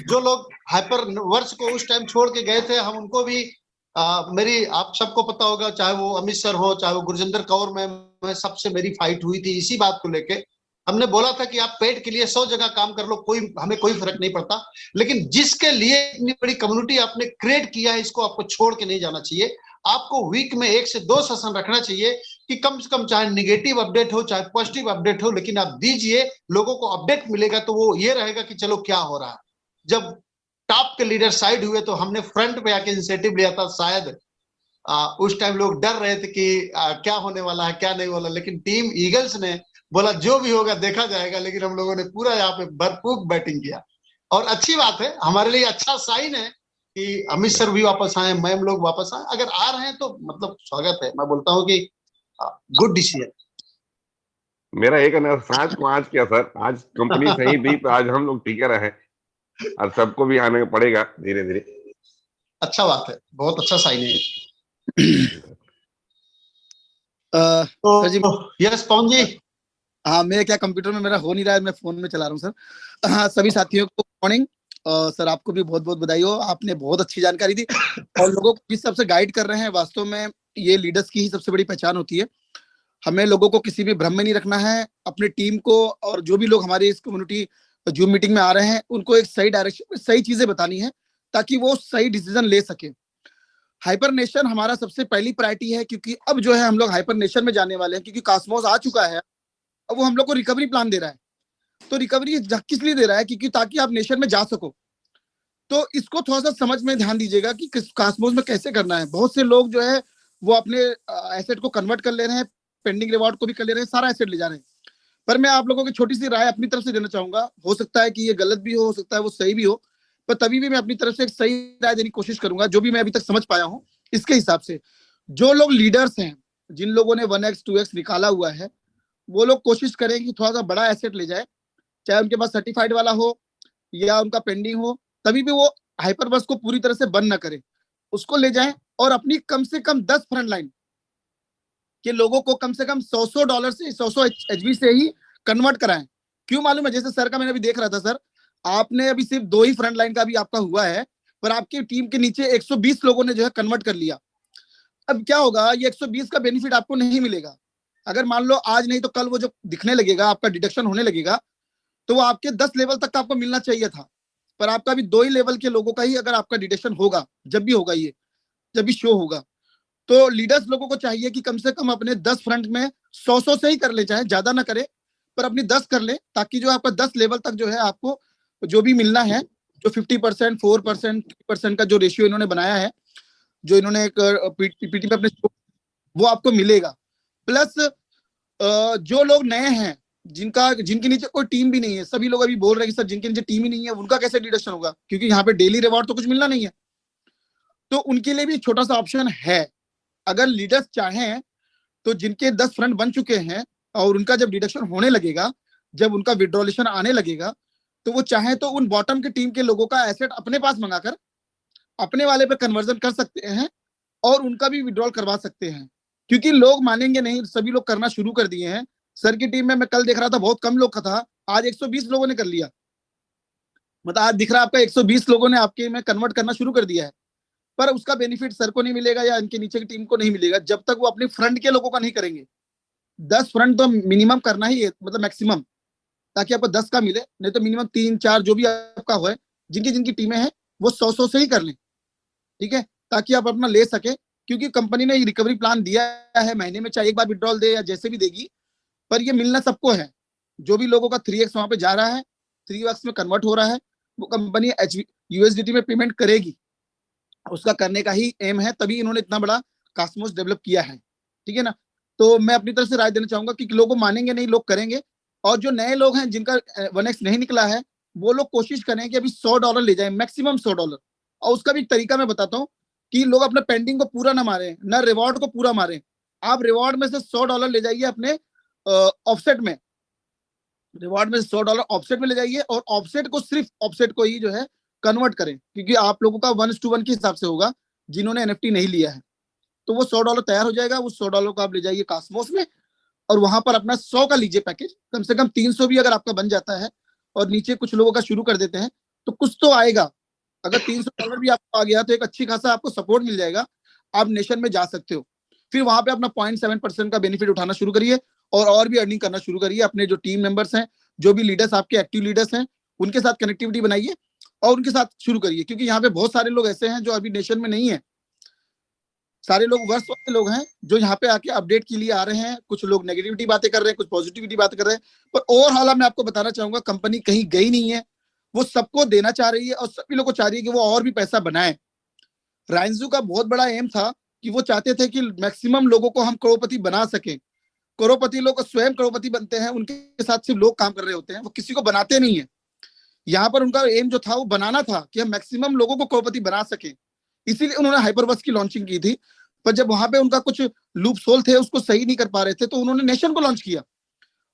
जो लोग हाइपर वर्स को उस टाइम छोड़ के गए थे, हम उनको भी मेरी, आप सबको पता होगा, चाहे वो अमित सर हो, चाहे वो गुरजिंदर कौर में सबसे मेरी फाइट हुई थी इसी बात को लेके। हमने बोला था कि आप पेट के लिए 100 जगह काम कर लो, हमें कोई फर्क नहीं पड़ता, लेकिन जिसके लिए इतनी बड़ी कम्युनिटी आपने क्रिएट किया है, इसको आपको छोड़ के नहीं जाना चाहिए। आपको वीक में 1 से 2 सेशन रखना चाहिए कि कम से कम चाहे निगेटिव अपडेट हो चाहे पॉजिटिव अपडेट हो, लेकिन आप दीजिए, लोगों को अपडेट मिलेगा तो वो ये रहेगा कि चलो क्या हो रहा है। जब टॉप के लीडर साइड हुए तो हमने फ्रंट पे आके इंसेटिव लिया था। शायद उस टाइम लोग डर रहे थे कि क्या होने वाला है क्या नहीं वाला, लेकिन टीम ईगल्स ने बोला जो भी होगा देखा जाएगा, लेकिन हम लोगों ने पूरा यहाँ पे भरपूर बैटिंग किया। और अच्छी बात है, हमारे लिए अच्छा साइन है कि अमित सर भी वापस आए, मैम लोग वापस आए। अगर आ रहे हैं तो मतलब स्वागत है। मैं बोलता हूँ कि गुड डिसीजन। मेरा एक कहना, सांच को आज क्या सर, आज कंपनी सही दी तो आज हम लोग टिके रहे, और सबको भी आने पड़ेगा धीरे धीरे। अच्छा बात है, बहुत अच्छा साइन है। सर जी, तो यस पवन जी। हाँ, मैं क्या कंप्यूटर में मेरा हो नहीं रहा है, मैं फोन में चला रहा हूँ सर। हाँ, सभी साथियों को मॉर्निंग। सर आपको भी बहुत बहुत बधाई हो, आपने बहुत अच्छी जानकारी दी और लोगों को जिस सबसे गाइड कर रहे हैं, वास्तव में ये लीडर्स की ही सबसे बड़ी पहचान होती है। हमें लोगों को किसी भी भ्रम में नहीं रखना है, अपनी टीम को और जो भी लोग हमारी इस कम्युनिटी जूम मीटिंग में आ रहे हैं उनको एक सही डायरेक्शन में सही चीजें बतानी है ताकि वो सही डिसीजन ले सके। हाइपर नेशन हमारा सबसे पहली प्रायोरिटी है, क्योंकि अब जो है हम लोग हाइपर नेशन में जाने वाले हैं, क्योंकि कॉस्मोस आ चुका है। अब वो हम लोग को रिकवरी प्लान दे रहा है। तो रिकवरी किस लिए दे रहा है? क्योंकि ताकि आप नेशन में जा सको। तो इसको थोड़ा सा समझ में ध्यान दीजिएगा कि कॉस्मोस में कैसे करना है। बहुत से लोग जो है वो अपने एसेट को कन्वर्ट कर ले रहे हैं, पेंडिंग रिवॉर्ड को भी कर ले रहे हैं, सारा एसेट ले जा रहे हैं। पर मैं आप लोगों की छोटी सी राय अपनी तरफ से देना चाहूंगा। हो सकता है कि ये गलत भी हो सकता है वो सही भी हो, पर तभी भी मैं अपनी तरफ से एक सही राय देने की कोशिश करूंगा, जो भी मैं अभी तक समझ पाया हूँ इसके हिसाब से। जो लोग लीडर्स हैं, जिन लोगों ने 1x 2x निकाला हुआ है, वो लोग कोशिश करें कि थोड़ा सा बड़ा एसेट ले जाए, चाहे उनके पास सर्टिफाइड वाला हो या उनका पेंडिंग हो। तभी भी वो हाइपरबस को पूरी तरह से बंद ना करें, उसको ले जाएं और अपनी कम से कम 10 फ्रंट लाइन के लोगों को कम से कम $100 से 100 एचबी से ही कन्वर्ट कराएं। क्यों मालूम है? जैसे सर का मैंने अभी देख रहा था, सर आपने अभी सिर्फ 2 ही फ्रंट लाइन का भी आपका हुआ है, पर आपकी टीम के नीचे 120 लोगों ने जो है कन्वर्ट कर लिया। अब क्या होगा, ये 120 का बेनिफिट आपको नहीं मिलेगा। अगर मान लो आज नहीं तो कल वो जो दिखने लगेगा, आपका डिडक्शन होने लगेगा, तो वो आपके 10 लेवल तक का आपको मिलना चाहिए था, पर आपका अभी 2 ही लेवल के लोगों का ही अगर आपका डिडक्शन होगा, जब भी होगा, ये जब भी शो होगा। तो लीडर्स लोगों को चाहिए कि कम से कम अपने 10 फ्रंट में 100 से ही कर ले, चाहे ज्यादा ना करे पर अपनी 10 कर ले, ताकि जो आपका 10 लेवल तक जो है आपको जो भी मिलना है, जो 50%, 4%, 3% का जो रेशियो इन्होंने बनाया है, जो इन्होंने एक पीपीटी पे अपने, वो आपको मिलेगा। प्लस जो लोग नए हैं, जिनके नीचे कोई टीम भी नहीं है, सभी लोग अभी बोल रहे हैं कि सर जिनके नीचे टीम ही नहीं है उनका कैसे डिडक्शन होगा, क्योंकि यहाँ पे डेली रिवॉर्ड तो कुछ मिलना नहीं है। तो उनके लिए भी छोटा सा ऑप्शन है। अगर लीडर्स चाहें तो जिनके 10 फ्रंट बन चुके हैं और उनका जब डिडक्शन होने लगेगा, जब उनका विड्रॉलेशन आने लगेगा, तो वो चाहे तो उन बॉटम के टीम के लोगों का एसेट अपने पास मंगाकर अपने वाले पे कन्वर्जन कर सकते हैं और उनका भी विड्रॉल करवा सकते हैं। क्योंकि लोग मानेंगे नहीं, सभी लोग करना शुरू कर दिए हैं। सर की टीम में मैं कल देख रहा था बहुत कम लोग का था, आज 120 लोगों ने कर लिया। मतलब आज दिख रहा है आपका 120 लोगों ने आपके में कन्वर्ट करना शुरू कर दिया है, पर उसका बेनिफिट सर को नहीं मिलेगा या इनके नीचे की टीम को नहीं मिलेगा जब तक वो अपने फ्रंट के लोगों का नहीं करेंगे। 10 फ्रंट तो मिनिमम करना ही है, मतलब मैक्सिमम, ताकि आपको 10 का मिले। नहीं तो मिनिमम 3-4 जो भी आपका हो, जिनकी जिनकी टीमें हैं वो 100 से ही कर लें, ठीक है, ताकि आप अपना ले सके। क्योंकि कंपनी ने रिकवरी प्लान दिया है, महीने में चाहे एक बार विड्रॉल दे या जैसे भी देगी, पर ये मिलना सबको है। जो भी लोगों का 3x वहां पे जा रहा है, 3x में कन्वर्ट हो रहा है, वो कंपनी यूएसडीटी में पेमेंट करेगी, उसका करने का ही एम है, तभी इन्होंने इतना बड़ा कॉस्मोस डेवलप किया है, ठीक है ना। तो मैं अपनी तरफ से राय देना चाहूंगा कि लोगों मानेंगे नहीं, लोग करेंगे। और जो नए लोग हैं जिनका 1x नहीं निकला है, वो लोग कोशिश करें कि अभी $100 ले जाए, मैक्सिमम $100। और उसका भी तरीका मैं बताता हूँ कि लोग अपने पेंडिंग को पूरा ना मारे, ना रिवॉर्ड को पूरा मारे। आप रिवॉर्ड में से $100 ले जाइए अपने ऑफसेट में, रिवॉर्ड में से $100 ऑफसेट में ले जाइए और ऑफसेट को, सिर्फ ऑफसेट को ही जो है कन्वर्ट करें, क्योंकि आप लोगों का 1:1 के हिसाब से होगा जिन्होंने एनएफटी नहीं लिया है। तो वो $100 तैयार हो जाएगा, उस $100 को आप ले जाइए कॉस्मोस में और वहां पर अपना 100 का लीजिए पैकेज। कम से कम 300 भी अगर आपका बन जाता है और नीचे कुछ लोगों का शुरू कर देते हैं तो कुछ तो आएगा। अगर $300 भी आपको आ गया तो एक अच्छी खासा आपको सपोर्ट मिल जाएगा, आप नेशन में जा सकते हो। फिर वहां पे अपना 0.7% का बेनिफिट उठाना शुरू करिए और भी अर्निंग करना शुरू करिए। अपने जो टीम मेंबर्स हैं, जो भी लीडर्स आपके एक्टिव लीडर्स हैं, उनके साथ कनेक्टिविटी बनाइए और उनके साथ शुरू करिए। क्योंकि यहाँ पे बहुत सारे लोग ऐसे हैं जो अभी नेशन में नहीं है, सारे लोग वर्ष वाले लोग हैं जो यहाँ पे आके अपडेट के लिए आ रहे हैं। कुछ लोग नेगेटिविटी बातें कर रहे हैं, कुछ पॉजिटिविटी बातें कर रहे हैं, पर ओवरऑल मैं आपको बताना चाहूंगा कंपनी कहीं गई नहीं है, वो सबको देना चाह रही है और सभी लोग को चाह रही है कि वो और भी पैसा बनाए। राइंजू का बहुत बड़ा एम था कि वो चाहते थे कि मैक्सिमम लोगों को हम करोड़पति बना सके। करोड़पति लोग स्वयं करोड़पति बनते हैं, उनके साथ सिर्फ लोग काम कर रहे होते हैं, वो किसी को बनाते नहीं है। यहाँ पर उनका एम जो था वो बनाना था कि हम मैक्सिमम लोगों को करोड़पति बना सके, इसीलिए उन्होंने हाइपरबस की लॉन्चिंग की थी। पर जब वहां पे उनका कुछ लूप सोल थे, उसको सही नहीं कर पा रहे थे, तो उन्होंने नेशन को लॉन्च किया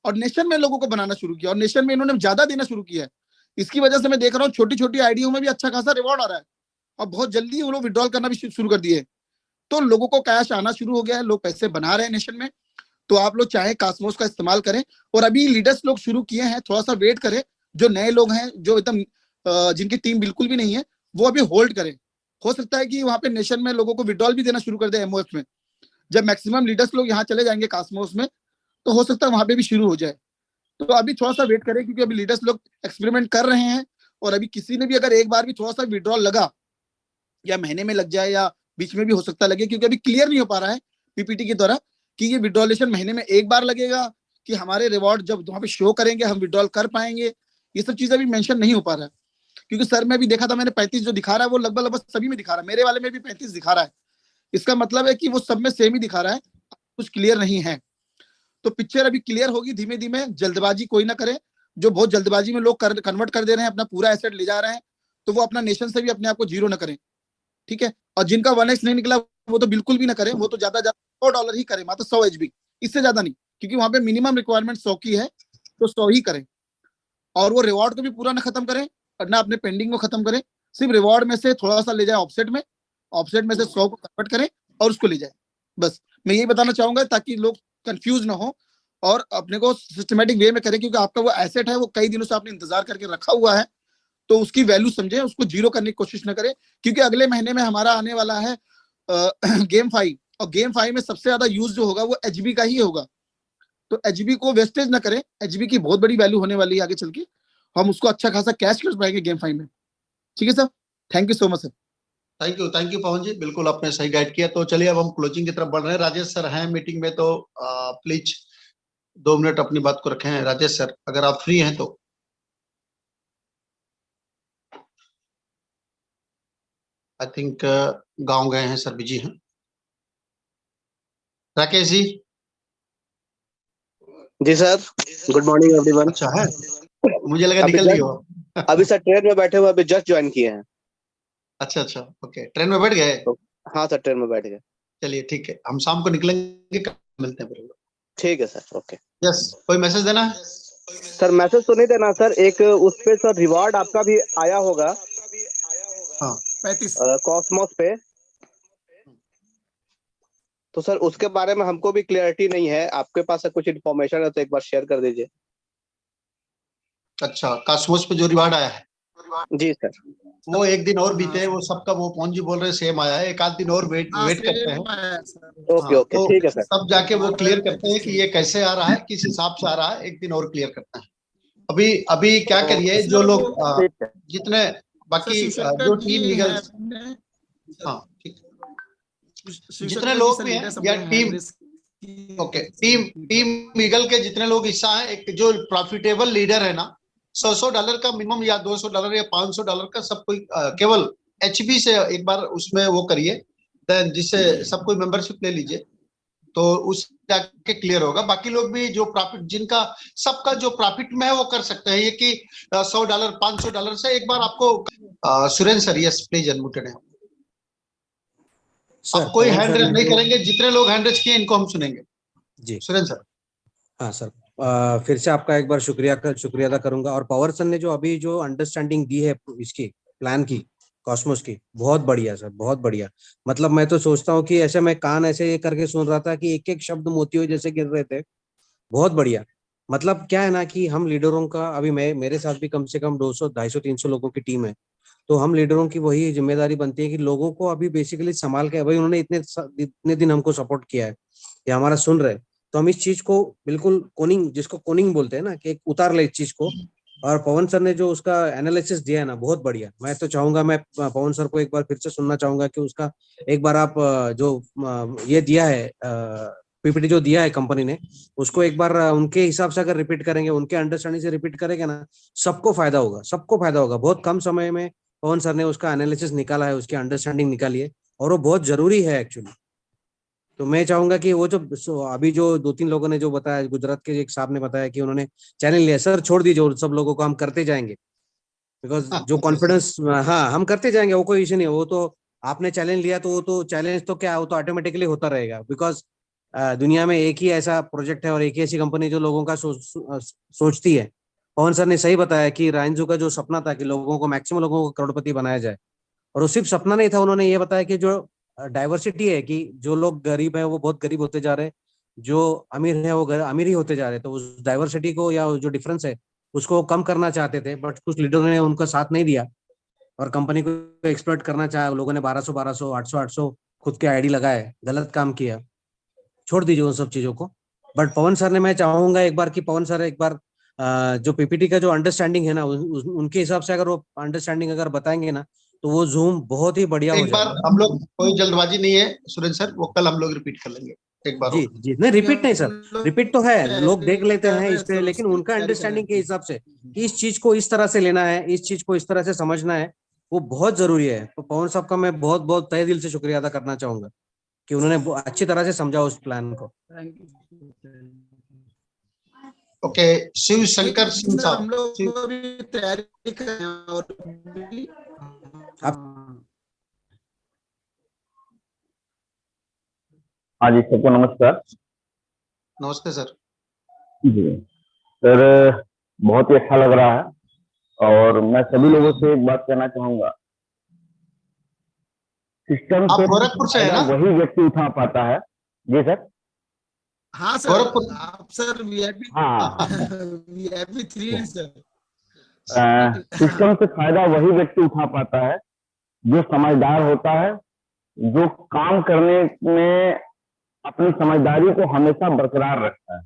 और नेशन में लोगों को बनाना शुरू किया और नेशन में इन्होंने ज्यादा देना शुरू किया है। इसकी वजह से मैं देख रहा हूँ छोटी छोटी आईडियों में भी अच्छा खासा रिवॉर्ड आ रहा है और बहुत जल्दी वो लोग विड्रॉल करना भी शुरू कर दिए। तो लोगों को कैश आना शुरू हो गया है, लोग पैसे बना रहे हैं नेशन में। तो आप लोग चाहे कास्मोस का इस्तेमाल करें और अभी लीडर्स लोग शुरू किए हैं, थोड़ा सा वेट करें। जो नए लोग हैं, जो एकदम जिनकी टीम बिल्कुल भी नहीं है, वो अभी होल्ड करें। हो सकता है कि वहां पे नेशन में लोगों को विड्रॉल भी देना शुरू कर दे एमओएफ में। जब मैक्सिमम लीडर्स लोग यहाँ चले जाएंगे कास्मोस में, तो हो सकता है वहां पे भी शुरू हो जाए। तो अभी थोड़ा सा वेट करें, क्योंकि अभी लीडर्स लोग एक्सपेरिमेंट कर रहे हैं और अभी किसी ने भी अगर एक बार भी थोड़ा सा विड्रॉल लगा, या महीने में लग जाए या बीच में भी हो सकता लगे, क्योंकि अभी क्लियर नहीं हो पा रहा है पीपीटी के द्वारा कि ये विड्रॉलेशन महीने में एक बार लगेगा कि हमारे रिवॉर्ड जब वहां पे शो करेंगे हम विड्रॉल कर पाएंगे। ये सब चीजें अभी मेंशन नहीं हो पा रहा है, क्योंकि सर मैं भी देखा था, मैंने 35 जो दिखा रहा है वो लगभग सभी में दिखा रहा है, मेरे वाले में भी 35 दिखा रहा है। इसका मतलब है कि वो सब में सेम ही दिखा रहा है, कुछ क्लियर नहीं है। तो पिक्चर अभी क्लियर होगी धीमे धीमे, जल्दबाजी कोई ना करे। जो बहुत जल्दबाजी में लोग कन्वर्ट कर दे रहे हैं, अपना पूरा एसेट ले जा रहे हैं, तो वो अपना नेशन से भी अपने आप को जीरो ना करें, ठीक है। और जिनका 1x नहीं निकला वो तो बिल्कुल भी ना करें, वो तो ज्यादा $100 ही करें, मात्र 100 HB, इससे ज्यादा नहीं, क्योंकि वहां पे मिनिमम रिक्वायरमेंट 100 की है, तो 100 ही करें। और वो रिवॉर्ड को भी पूरा ना खत्म करें और ना अपने पेंडिंग को खत्म करें, सिर्फ रिवॉर्ड में से थोड़ा सा ले जाए ऑफसेट में, ऑफसेट में से 100 को कन्वर्ट करें और उसको ले जाए। बस मैं यही बताना चाहूंगा, ताकि लोग कंफ्यूज ना हो और अपने को सिस्टमेटिक वे में करें, क्योंकि आपका वो एसेट है, वो कई दिनों से आपने इंतजार करके रखा हुआ है, तो उसकी वैल्यू समझें, उसको जीरो करने की कोशिश न करें। क्योंकि अगले महीने में हमारा आने वाला है गेम 5, और गेम 5 में सबसे ज्यादा यूज जो होगा वो HB का ही होगा। तो HB को वेस्टेज ना करें, HB की बहुत बड़ी वैल्यू होने वाली है आगे चल के, हम उसको अच्छा खासा कैश कर पाएंगे गेम 5 में। ठीक है sir, thank you so much sir. Thank you Pavan ji, बिल्कुल आपने सही गाइड किया। तो चलिए अब हम क्लोजिंग की तरफ बढ़ रहे हैं। राजेश सर हैं मीटिंग में, तो प्लीज 2 मिनट अपनी बात को रखें। राजेश सर अगर आप फ्री हैं तो। आई थिंक गांव गए हैं सर, बिजी हैं। राकेश जी। जी सर, गुड मॉर्निंग एवरीवन। अच्छा है, मुझे लगा निकल गए हो। अभी सर ट्रेन में बैठे हुए, अभी जस्ट ज्वाइन किए हैं। अच्छा, ओके, ट्रेन में बैठ गए? हाँ सर, ट्रेन में बैठ गए। चलिए ठीक है, हम शाम को निकलेंगे, मिलते हैं फिर। ठीक है सर, ओके। यस, कोई मैसेज देना है? सर मैसेज तो नहीं देना सर, एक उस पे सर रिवार्ड आपका भी आया होगा। हाँ, 35 कॉस्मोस पे। तो सर उसके बारे में हमको भी क्लियरिटी नहीं है, आपके पास कुछ इन्फॉर्मेशन है तो एक बार शेयर कर दीजिए। अच्छा, कास्मोस पे जो रिवार्ड आया है? जी सर। वो एक दिन और बीते, वो सबका वो पवन जी बोल रहे सेम आया है, एक आध दिन और वेट करते हैं। ओके ओके, तो ठीक है सर। तब जाके वो क्लियर करते हैं कि ये कैसे आ रहा है, किस हिसाब से आ रहा है, एक दिन और क्लियर करते हैं। अभी क्या करिए, जो लोग जितने बाकी जो टीम लीगल्स, हाँ ठीक, जितने लोग भी हैं या टीम, ओके, टीम लीगल के जितने लोग हिस्सा हैं, एक जो प्रॉफिटेबल लीडर है ना, $100 का मिनिमम या $200 या $500 का सब कोई केवल HB से एक बार उसमें वो करिए, देन जिससे सब कोई मेंबरशिप ले लीजिए, तो उस जाके क्लियर होगा। बाकी लोग भी जो प्रॉफिट, जिनका सबका जो प्रॉफिट में है वो कर सकते हैं। ये कि $100 $500 से एक बार आपको Surendra sir, yes please, unmuted है आप। कोई हैंड रेज नहीं करेंगे, जितने लोग हैंड रेज किए इनको हम सुनेंगे। जी सुरेंद्र सर। हाँ सर, फिर से आपका एक बार शुक्रिया अदा करूंगा। और पवर सर ने जो अभी जो अंडरस्टैंडिंग दी है इसकी प्लान की, कॉस्मोस की, बहुत बढ़िया सर, बहुत बढ़िया। मतलब मैं तो सोचता हूँ कि ऐसे मैं कान ऐसे करके सुन रहा था कि एक एक शब्द मोतियों जैसे गिर रहे थे। बहुत बढ़िया। मतलब क्या है ना कि हम लीडरों का, अभी मेरे साथ भी कम से कम 200 250 300 लोगों की टीम है, तो हम लीडरों की वही जिम्मेदारी बनती है कि लोगों को अभी बेसिकली संभाल के, भाई उन्होंने इतने दिन हमको सपोर्ट किया है या हमारा सुन रहे, तो हम इस चीज को बिल्कुल कोनिंग, जिसको कोनिंग बोलते हैं ना, कि एक उतार ले इस चीज को। और पवन सर ने जो उसका एनालिसिस दिया है ना, बहुत बढ़िया। मैं तो चाहूंगा, मैं पवन सर को एक बार फिर से सुनना चाहूंगा कि उसका एक बार आप जो ये दिया है पीपीटी जो दिया है कंपनी ने, उसको एक बार उनके हिसाब से अगर रिपीट करेंगे, उनके अंडरस्टैंडिंग से रिपीट करेंगे ना, सबको फायदा होगा, सबको फायदा होगा। बहुत कम समय में पवन सर ने उसका एनालिसिस निकाला है, उसकी अंडरस्टैंडिंग निकाली है, और वो बहुत जरूरी है एक्चुअली। तो मैं चाहूंगा कि वो जो अभी जो 2-3 लोगों ने जो बताया, गुजरात के एक साहब ने बताया कि उन्होंने चैनल लिया, सर छोड़ दीजिए, और सब लोगों को हम करते जाएंगे, बिकॉज जो कॉन्फिडेंस, हाँ हम करते जाएंगे, वो कोई इश्यू नहीं है। वो तो आपने चैलेंज लिया तो वो तो चैलेंज तो क्या, वो तो ऑटोमेटिकली होता रहेगा, बिकॉज दुनिया में एक ही ऐसा प्रोजेक्ट है और एक ही ऐसी कंपनी जो लोगों का सोचती है। पवन सर ने सही बताया कि राइंजो का जो सपना था कि लोगों को, मैक्सिमम लोगों को करोड़पति बनाया जाए, और वो सिर्फ सपना नहीं था, उन्होंने ये बताया कि जो डाइवर्सिटी है, कि जो लोग गरीब है वो बहुत गरीब होते जा रहे हैं, जो अमीर है वो अमीर ही होते जा रहे हैं। तो उस डाइवर्सिटी को, या जो डिफरेंस है उसको कम करना चाहते थे, बट कुछ लीडरों ने उनका साथ नहीं दिया और कंपनी को एक्सप्लॉइट करना चाहा। लोगों ने 1200 800 खुद के आईडी लगाए, गलत काम किया। छोड़ दीजिए उन सब चीजों को। बट पवन सर ने, मैं चाहूंगा एक बार कि पवन सर एक बार जो पीपीटी का जो अंडरस्टैंडिंग है ना, उनके हिसाब से अगर वो अंडरस्टैंडिंग अगर बताएंगे ना, तो वो जूम बहुत ही बढ़िया हो एक बार जाएगा। हम लोग, कोई जल्दबाजी नहीं है सुरेंद्र सर, वो कल हम लोग रिपीट कर लेंगे एक बार जी और। जी, नहीं रिपीट नहीं सर, रिपीट तो है, लोग देख लेते हैं इस पे, लेकिन उनका अंडरस्टैंडिंग के हिसाब से कि इस चीज को इस तरह से लेना है, इस चीज को इस तरह से समझना है, वो बहुत जरूरी है। तो पवन साहब का मैं बहुत बहुत तहे दिल से शुक्रिया अदा करना चाहूंगा कि उन्होंने अच्छी तरह से समझा उस प्लान को। ओके, शिव शंकर सिंह हम साहब। लोग अभी तैयारी कर रहे हैं और हाँ जी, सबको नमस्कार। नमस्ते सर। जी सर, बहुत ही अच्छा लग रहा है, और मैं सभी लोगों से एक बात कहना चाहूंगा, सिस्टम आप से गोरखपुर से है फायदा ना? वही व्यक्ति उठा पाता है। जी सर। हाँ सर, गोरखपुर। आप सर वीआईपी हाँ, वीआईपी 3 सर। सिस्टम से फायदा वही व्यक्ति उठा पाता है जो समझदार होता है, जो काम करने में अपनी समझदारी को हमेशा बरकरार रखता है,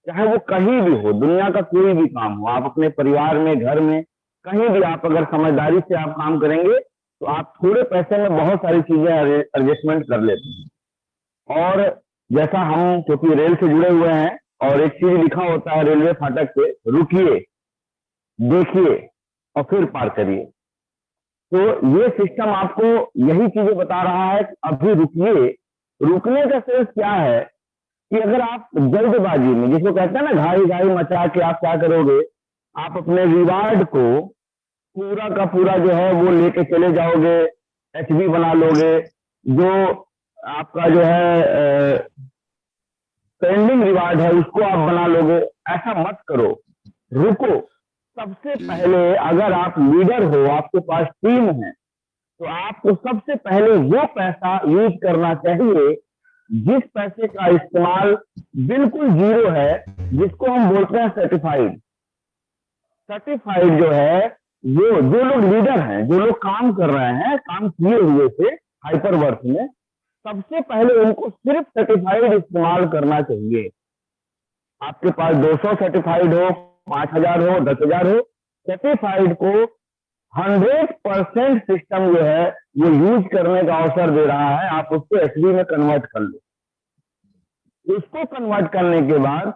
चाहे वो कहीं भी हो, दुनिया का कोई भी काम हो। आप अपने परिवार में, घर में, कहीं भी आप अगर समझदारी से आप काम करेंगे तो आप थोड़े पैसे में बहुत सारी चीजें एडजस्टमेंट कर लेते हैं। और जैसा हम, क्योंकि रेल से जुड़े हुए हैं, और एक चीज लिखा होता है रेलवे फाटक पे, रुकिए, देखिए और फिर पार करिए। तो ये सिस्टम आपको यही चीजें बता रहा है कि अभी रुकिए। रुकने का सेंस क्या है कि अगर आप जल्दबाजी में, जिसको कहते हैं ना घाई घाई मचा के, आप क्या करोगे, आप अपने रिवार्ड को पूरा का पूरा जो है वो लेके चले जाओगे, एचबी बना लोगे, जो आपका जो है पेंडिंग रिवार्ड है उसको आप बना लोगे। ऐसा मत करो, रुको। सबसे पहले अगर आप लीडर हो, आपके पास टीम है, तो आपको सबसे पहले वो पैसा यूज करना चाहिए जिस पैसे का इस्तेमाल बिल्कुल जीरो है, जिसको हम बोलते हैं सर्टिफाइड। सर्टिफाइड जो है, वो जो लोग लीडर हैं, जो लोग काम कर रहे हैं, काम किए हुए थे हाइपरवर्क में, सबसे पहले उनको सिर्फ सर्टिफाइड इस्तेमाल करना चाहिए। आपके पास 200 सर्टिफाइड हो, 5000 हो, 10,000 हो, सर्टिफाइड को 100% सिस्टम जो है वो यूज करने का अवसर दे रहा है। आप उसको एचडी में कन्वर्ट कर लो। उसको कन्वर्ट करने के बाद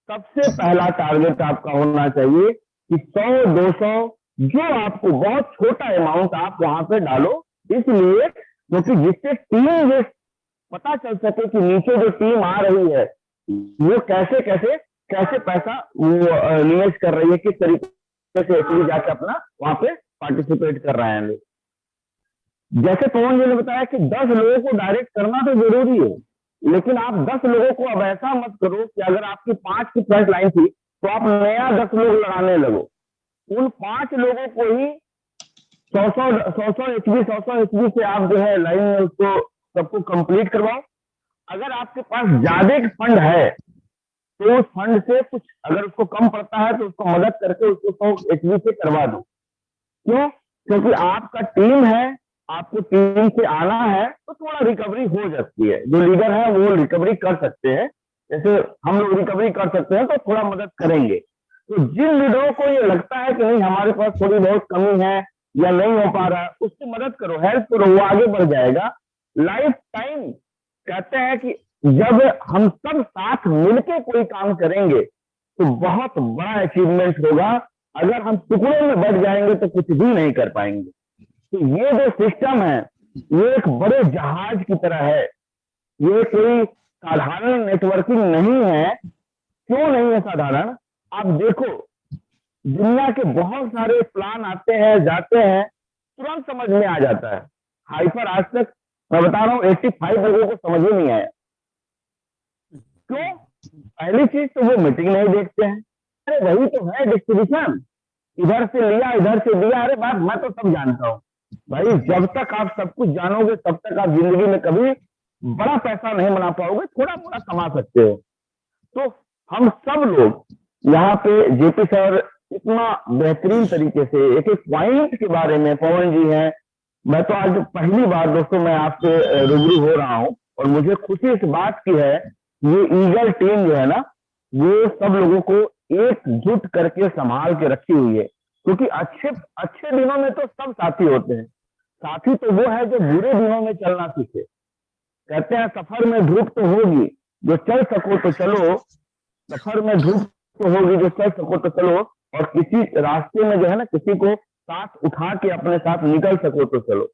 सबसे पहला टारगेट आपका होना चाहिए कि 100-200 जो आपको, बहुत छोटा अमाउंट आप वहां पे डालो, इसलिए क्योंकि जिससे टीम में पता चल सके कि नीचे जो टीम आ रही है वो कैसे कैसे कैसे पैसा वो निवेश कर रही है, किस तरीके से एक्चुअली जाकर अपना वहां पे पार्टिसिपेट कर रहे हैं लोग। जैसे पवन जी ने बताया कि 10 लोगों को डायरेक्ट करना तो जरूरी है, लेकिन आप 10 लोगों को अब ऐसा मत करो कि अगर आपकी 5 की फ्रंट लाइन थी तो आप नया 10 लोग लगाने लगो। उन 5 लोगों को ही 100 एचबी से आप जो है लाइन में उसको सबको कंप्लीट करवाओ। अगर आपके पास ज्यादा फंड है तो उस फंड से कुछ, अगर उसको कम पड़ता है तो उसको मदद करके उसको 100 एचबी से करवा दो। क्यों? क्योंकि आपका टीम है, आपको टीम से आना है, तो थोड़ा रिकवरी हो सकती है। जो लीडर है वो रिकवरी कर सकते हैं, जैसे हम लोग रिकवरी कर सकते हैं, तो थोड़ा मदद करेंगे। तो जिन लीडरों को ये लगता है कि नहीं हमारे पास थोड़ी बहुत कमी है या नहीं हो पा रहा है, उसकी मदद करो, हेल्प करो, वो आगे बढ़ जाएगा। लाइफ टाइम कहते हैं कि जब हम सब साथ मिलके कोई काम करेंगे तो बहुत बड़ा अचीवमेंट होगा। अगर हम टुकड़ों में बढ़ जाएंगे तो कुछ भी नहीं कर पाएंगे। तो ये जो सिस्टम है ये एक बड़े जहाज की तरह है, ये कोई साधारण नेटवर्किंग नहीं है। क्यों नहीं है साधारण? आप देखो, दुनिया के बहुत सारे प्लान आते हैं जाते हैं, तुरंत समझ में आ जाता है। हाइपर आज तक मैं बता रहा हूँ 85 लोगों को समझ ही नहीं आया। क्यों? पहली चीज तो वो मीटिंग नहीं देखते हैं। अरे वही तो है डिस्ट्रीब्यूशन, इधर से लिया इधर से दिया। अरे बात मैं तो सब जानता हूँ भाई। जब तक आप सब कुछ जानोगे तब तक आप जिंदगी में कभी बड़ा पैसा नहीं बना पाओगे, थोड़ा मोड़ा कमा सकते हो। तो हम सब लोग यहाँ पे जेपी सर इतना बेहतरीन तरीके से एक एक पॉइंट के बारे में, पवन जी हैं, मैं तो आज पहली बार दोस्तों मैं आपसे रूबरू हो रहा हूँ और मुझे खुशी इस बात की है, ये ईगल टीम जो है ना, ये सब लोगों को एकजुट करके संभाल के रखी हुई है। क्योंकि अच्छे दिनों में तो सब साथी होते हैं, साथी तो वो है जो बुरे दिनों में चलना सीखे। कहते हैं सफर में धूप तो होगी जो चल सको तो चलो, सफर में धूप तो होगी जो चल सको तो चलो, और किसी रास्ते में जो है ना किसी को साथ उठा के अपने साथ निकल सको तो चलो।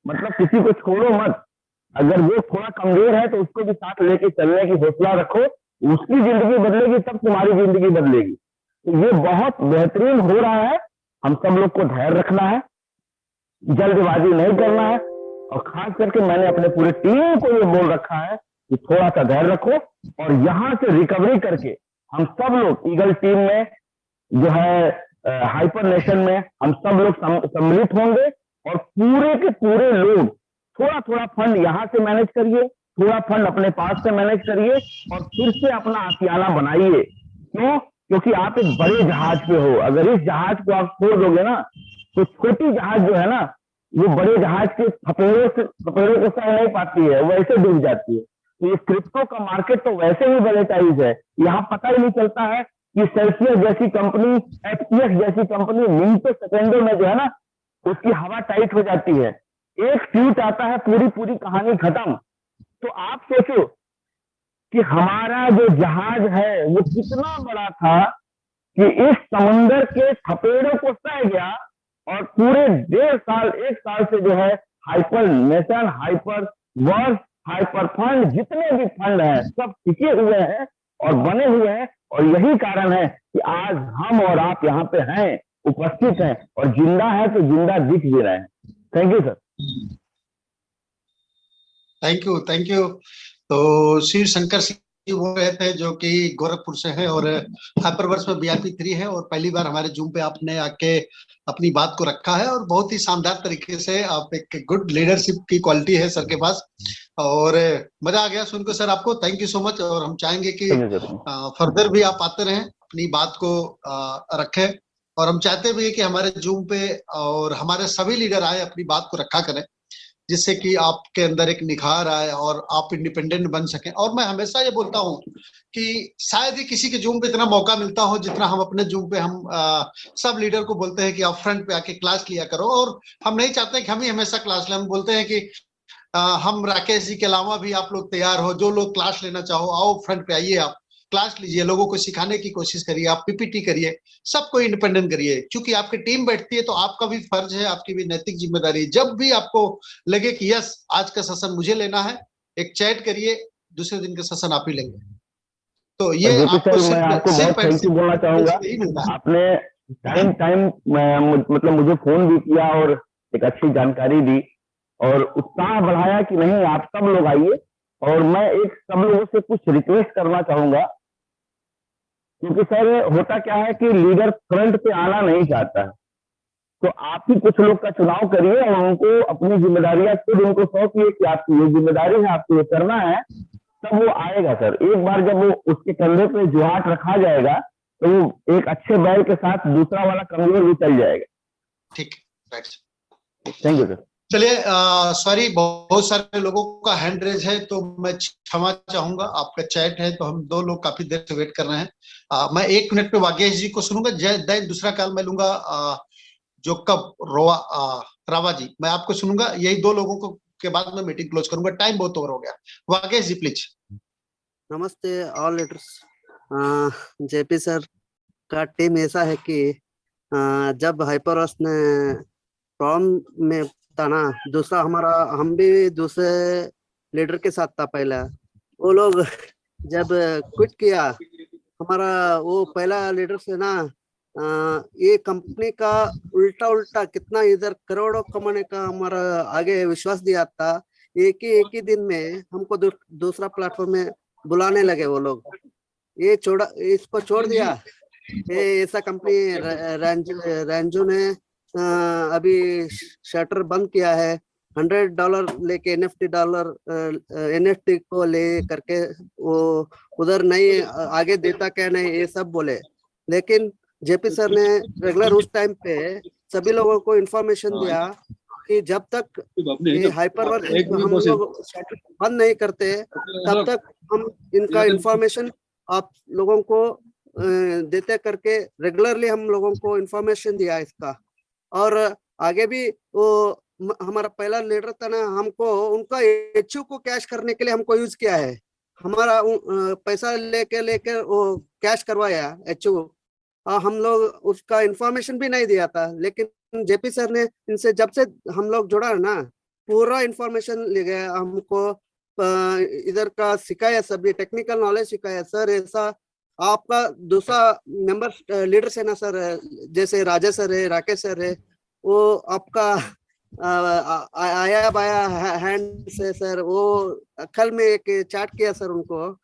मतलब किसी को छोड़ो मत, अगर वो थोड़ा कमजोर है तो उसको भी साथ लेके चलने की हौसला रखो, उसकी जिंदगी बदलेगी तब तुम्हारी जिंदगी बदलेगी। तो ये बहुत बेहतरीन हो रहा है। हम सब लोग को धैर्य रखना है, जल्दबाजी नहीं करना है, और खास करके मैंने अपने पूरे टीम को ये बोल रखा है कि थोड़ा सा धैर्य रखो और यहाँ से रिकवरी करके हम सब लोग ईगल टीम में जो है हाइपर नेशन में हम सब लोग सम्मिलित होंगे और पूरे के पूरे लोग थोड़ा थोड़ा फंड यहाँ से मैनेज करिए, थोड़ा फंड अपने पास से मैनेज करिए और फिर से अपना आशियाना बनाइए। क्यों? क्योंकि आप एक बड़े जहाज पे हो। अगर इस जहाज को आप छोड़ दोगे ना तो छोटी जहाज जो है ना वो बड़े जहाज के थपेड़ों को सह नहीं पाती है, वैसे डूब जाती है। तो ये क्रिप्टो का मार्केट तो वैसे ही वोलेटाइल है, यहाँ पता ही नहीं चलता है कि सेल्सियस जैसी कंपनी, एफटीएक्स जैसी कंपनी मिनटों सेकेंडों में जो है ना उसकी हवा टाइट हो जाती है। एक ट्वीट आता है, पूरी कहानी खत्म। तो आप सोचो कि हमारा जो जहाज है वो कितना बड़ा था कि इस समुंदर के थपेड़ों को सह गया और पूरे 1.5 साल 1 साल से जो है hyper nation, hyper verse, hyper fund, जितने भी फंड हैं सब टिके हुए हैं और बने हुए हैं। और यही कारण है कि आज हम और आप यहाँ पे हैं, उपस्थित हैं और जिंदा है तो जिंदा दिख भी रहे हैं। Thank you sir. Thank you. तो शिव शंकर सिंह वो रहे थे जो कि गोरखपुर से हैं और हाइपरवर्स में VIP 3 है और पहली बार हमारे जूम पे आपने आके अपनी बात को रखा है और बहुत ही शानदार तरीके से आप एक गुड लीडरशिप की क्वालिटी है सर के पास और मजा आ गया सुनकर सर आपको। Thank you so much. और हम चाहेंगे कि फर्दर भी आप आते रहें, अपनी बात को रखें और हम चाहते भी है कि हमारे जूम पे और हमारे सभी लीडर आए अपनी बात को रखा करें, जिससे कि आपके अंदर एक निखार आए और आप इंडिपेंडेंट बन सकें। और मैं हमेशा ये बोलता हूँ कि शायद ही किसी के जूम पे इतना मौका मिलता हो जितना हम अपने जूम पे हम सब लीडर को बोलते हैं कि आप फ्रंट पे आके क्लास लिया करो। और हम नहीं चाहते कि हम ही हमेशा क्लास लें, हम बोलते हैं कि हम राकेश जी के अलावा भी आप लोग तैयार हो, जो लोग क्लास लेना चाहो आओ फ्रंट पे आइए, आप क्लास लीजिए, लोगों को सिखाने की कोशिश करिए, आप PPT करिए, सबको इंडिपेंडेंट करिए। क्योंकि आपकी टीम बैठती है तो आपका भी फर्ज है, आपकी भी नैतिक जिम्मेदारी है। जब भी आपको लगे कि यस आज का सेशन मुझे लेना है, एक चैट करिए, दूसरे दिन का सेशन आप ही लेंगे। तो ये आपको मैं आपको बहुत थैंक यू बोलना चाहूंगा। आपने टाइम मतलब मुझे फोन भी किया और एक अच्छी जानकारी दी और उत्साह बढ़ाया कि नहीं आप सब लोग आइए। और मैं एक सब लोगों से कुछ रिक्वेस्ट करना चाहूंगा, क्योंकि सर होता क्या है कि लीडर फ्रंट पे आना नहीं चाहता है, तो आप ही कुछ लोग का चुनाव करिए और उनको अपनी जिम्मेदारियां खुद उनको सौंपिए कि आपकी ये जिम्मेदारी है, आपको ये करना है, तब वो आएगा सर। एक बार जब वो उसके कंधे पे जुहाट रखा जाएगा तो वो एक अच्छे बैल के साथ दूसरा वाला कमजोर भी चल जाएगा। ठीक, थैंक यू सर। चलिए सॉरी, बहुत सारे लोगों का हैंड रेज है तो मैं क्षमा चाहूंगा। आपका चैट है तो हम 2 लोग काफी देर से वेट कर रहे हैं। मैं 1 मिनट पे वागेश जी को सुनूंगा, जय दूसरा कॉल मैं लूंगा जो कब रावा जी, मैं आपको सुनूंगा। यही 2 लोगों को के बाद मैं मीटिंग क्लोज करूंगा, टाइम बहुत ओवर हो गया। वागेश जी प्लीज। नमस्ते ऑल लीडर्स। जेपी सर का टीम ऐसा है कि जब हाइपरवर्स ने प्रॉब्लम में था ना, दूसरा हमारा, हम भी दूसरे लीडर के साथ था पहला, वो लोग जब क्विट किया, हमारा वो पहला लीडर से ना ये कंपनी का उल्टा उल्टा कितना इधर करोड़ों कमाने का हमारा आगे विश्वास दिया था। एक ही दिन में हमको दूसरा प्लेटफॉर्म में बुलाने लगे वो लोग। ये इसको छोड़ दिया। ये ऐसा कंपनी रैंजो ने अभी शटर बंद किया है। $100 लेके NFT को ले करके वो उधर नहीं आगे देता क्या नहीं, ये सब बोले। लेकिन जेपी सर ने रेगुलर उस टाइम पे सभी लोगों को इन्फॉर्मेशन दिया कि जब तक ये हाइपरवर्स हम लोग शटर बंद नहीं करते तब तक हम इनका इन्फॉर्मेशन आप लोगों को देते करके रेगुलरली हम लोगों को इन्फॉर्मेशन दिया इसका। और आगे भी वो हमारा पहला लीडर था ना, हमको उनका HU को कैश करने के लिए हमको यूज किया है। हमारा पैसा लेके वो कैश करवाया HU। हम लोग उसका इन्फॉर्मेशन भी नहीं दिया था, लेकिन जेपी सर ने इनसे जब से हम लोग जुड़ा ना, पूरा इन्फॉर्मेशन ले गया हमको, इधर का सिखाया, सभी टेक्निकल नॉलेज सिखाया। सर ऐसा आपका दूसरा मेंबर लीडर्स है ना सर, जैसे राजा सर है, राकेश सर है, वो आपका आया बाया हैंड से सर, वो कल में एक चैट किया सर उनको।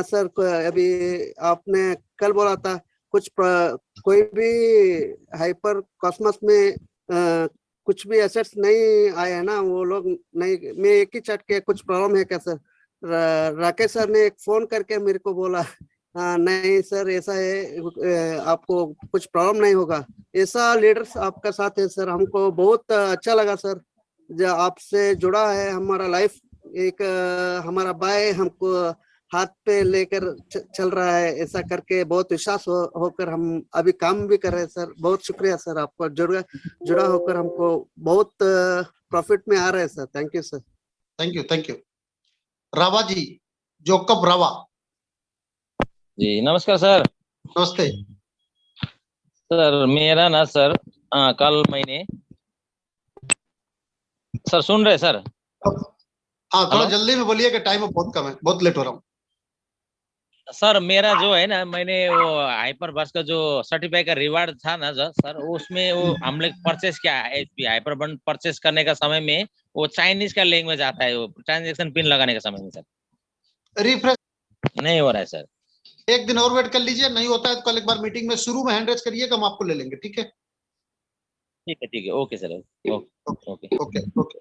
सर अभी आपने कल बोला था कुछ कोई भी हाइपर कॉस्मोस में कुछ भी एसेट्स नहीं आए है ना, वो लोग नहीं, मैं एक ही चैट किया, कुछ प्रॉब्लम है क्या सर? राकेश सर ने एक फोन करके मेरे को बोला नहीं सर ऐसा है, आपको कुछ प्रॉब्लम नहीं होगा। ऐसा लीडर्स आपका साथ है सर, हमको बहुत अच्छा लगा सर। जो आपसे जुड़ा है हमारा लाइफ, एक हमारा बाय हमको हाथ पे लेकर चल रहा है, ऐसा करके बहुत विश्वास होकर हम अभी काम भी कर रहे हैं सर। बहुत शुक्रिया सर, आपको जुड़ा होकर हमको बहुत प्रॉफिट में आ रहा है sir. Thank you sir. Thank you. Rava ji, Jacob Rava ji नमस्कार सर। नमस्ते सर मेरा ना सर कल मैंने, सर सुन रहे सर? हाँ थोड़ा जल्दी में बोलिए कि टाइम बहुत कम है, बहुत लेट हो रहा हूँ। सर मेरा जो है ना, मैंने वो हाइपर बस का जो सर्टिफाइड का रिवार्ड था ना सर, उसमें वो हमने परचेस किया है। हाइपर बंड परचेस करने का समय में वो चाइनीज का लैंग्वेज आता है, वो ट्रांजेक्शन पिन लगाने का समय में सर रिफ्रेश नहीं हो रहा है सर। एक दिन और वेट कर लीजिए, नहीं होता है तो कल एक बार मीटिंग में शुरू में हैंड रेज करिएगा, हम आपको ले लेंगे। ठीक है ठीक है ओके सर, ओके। ओके।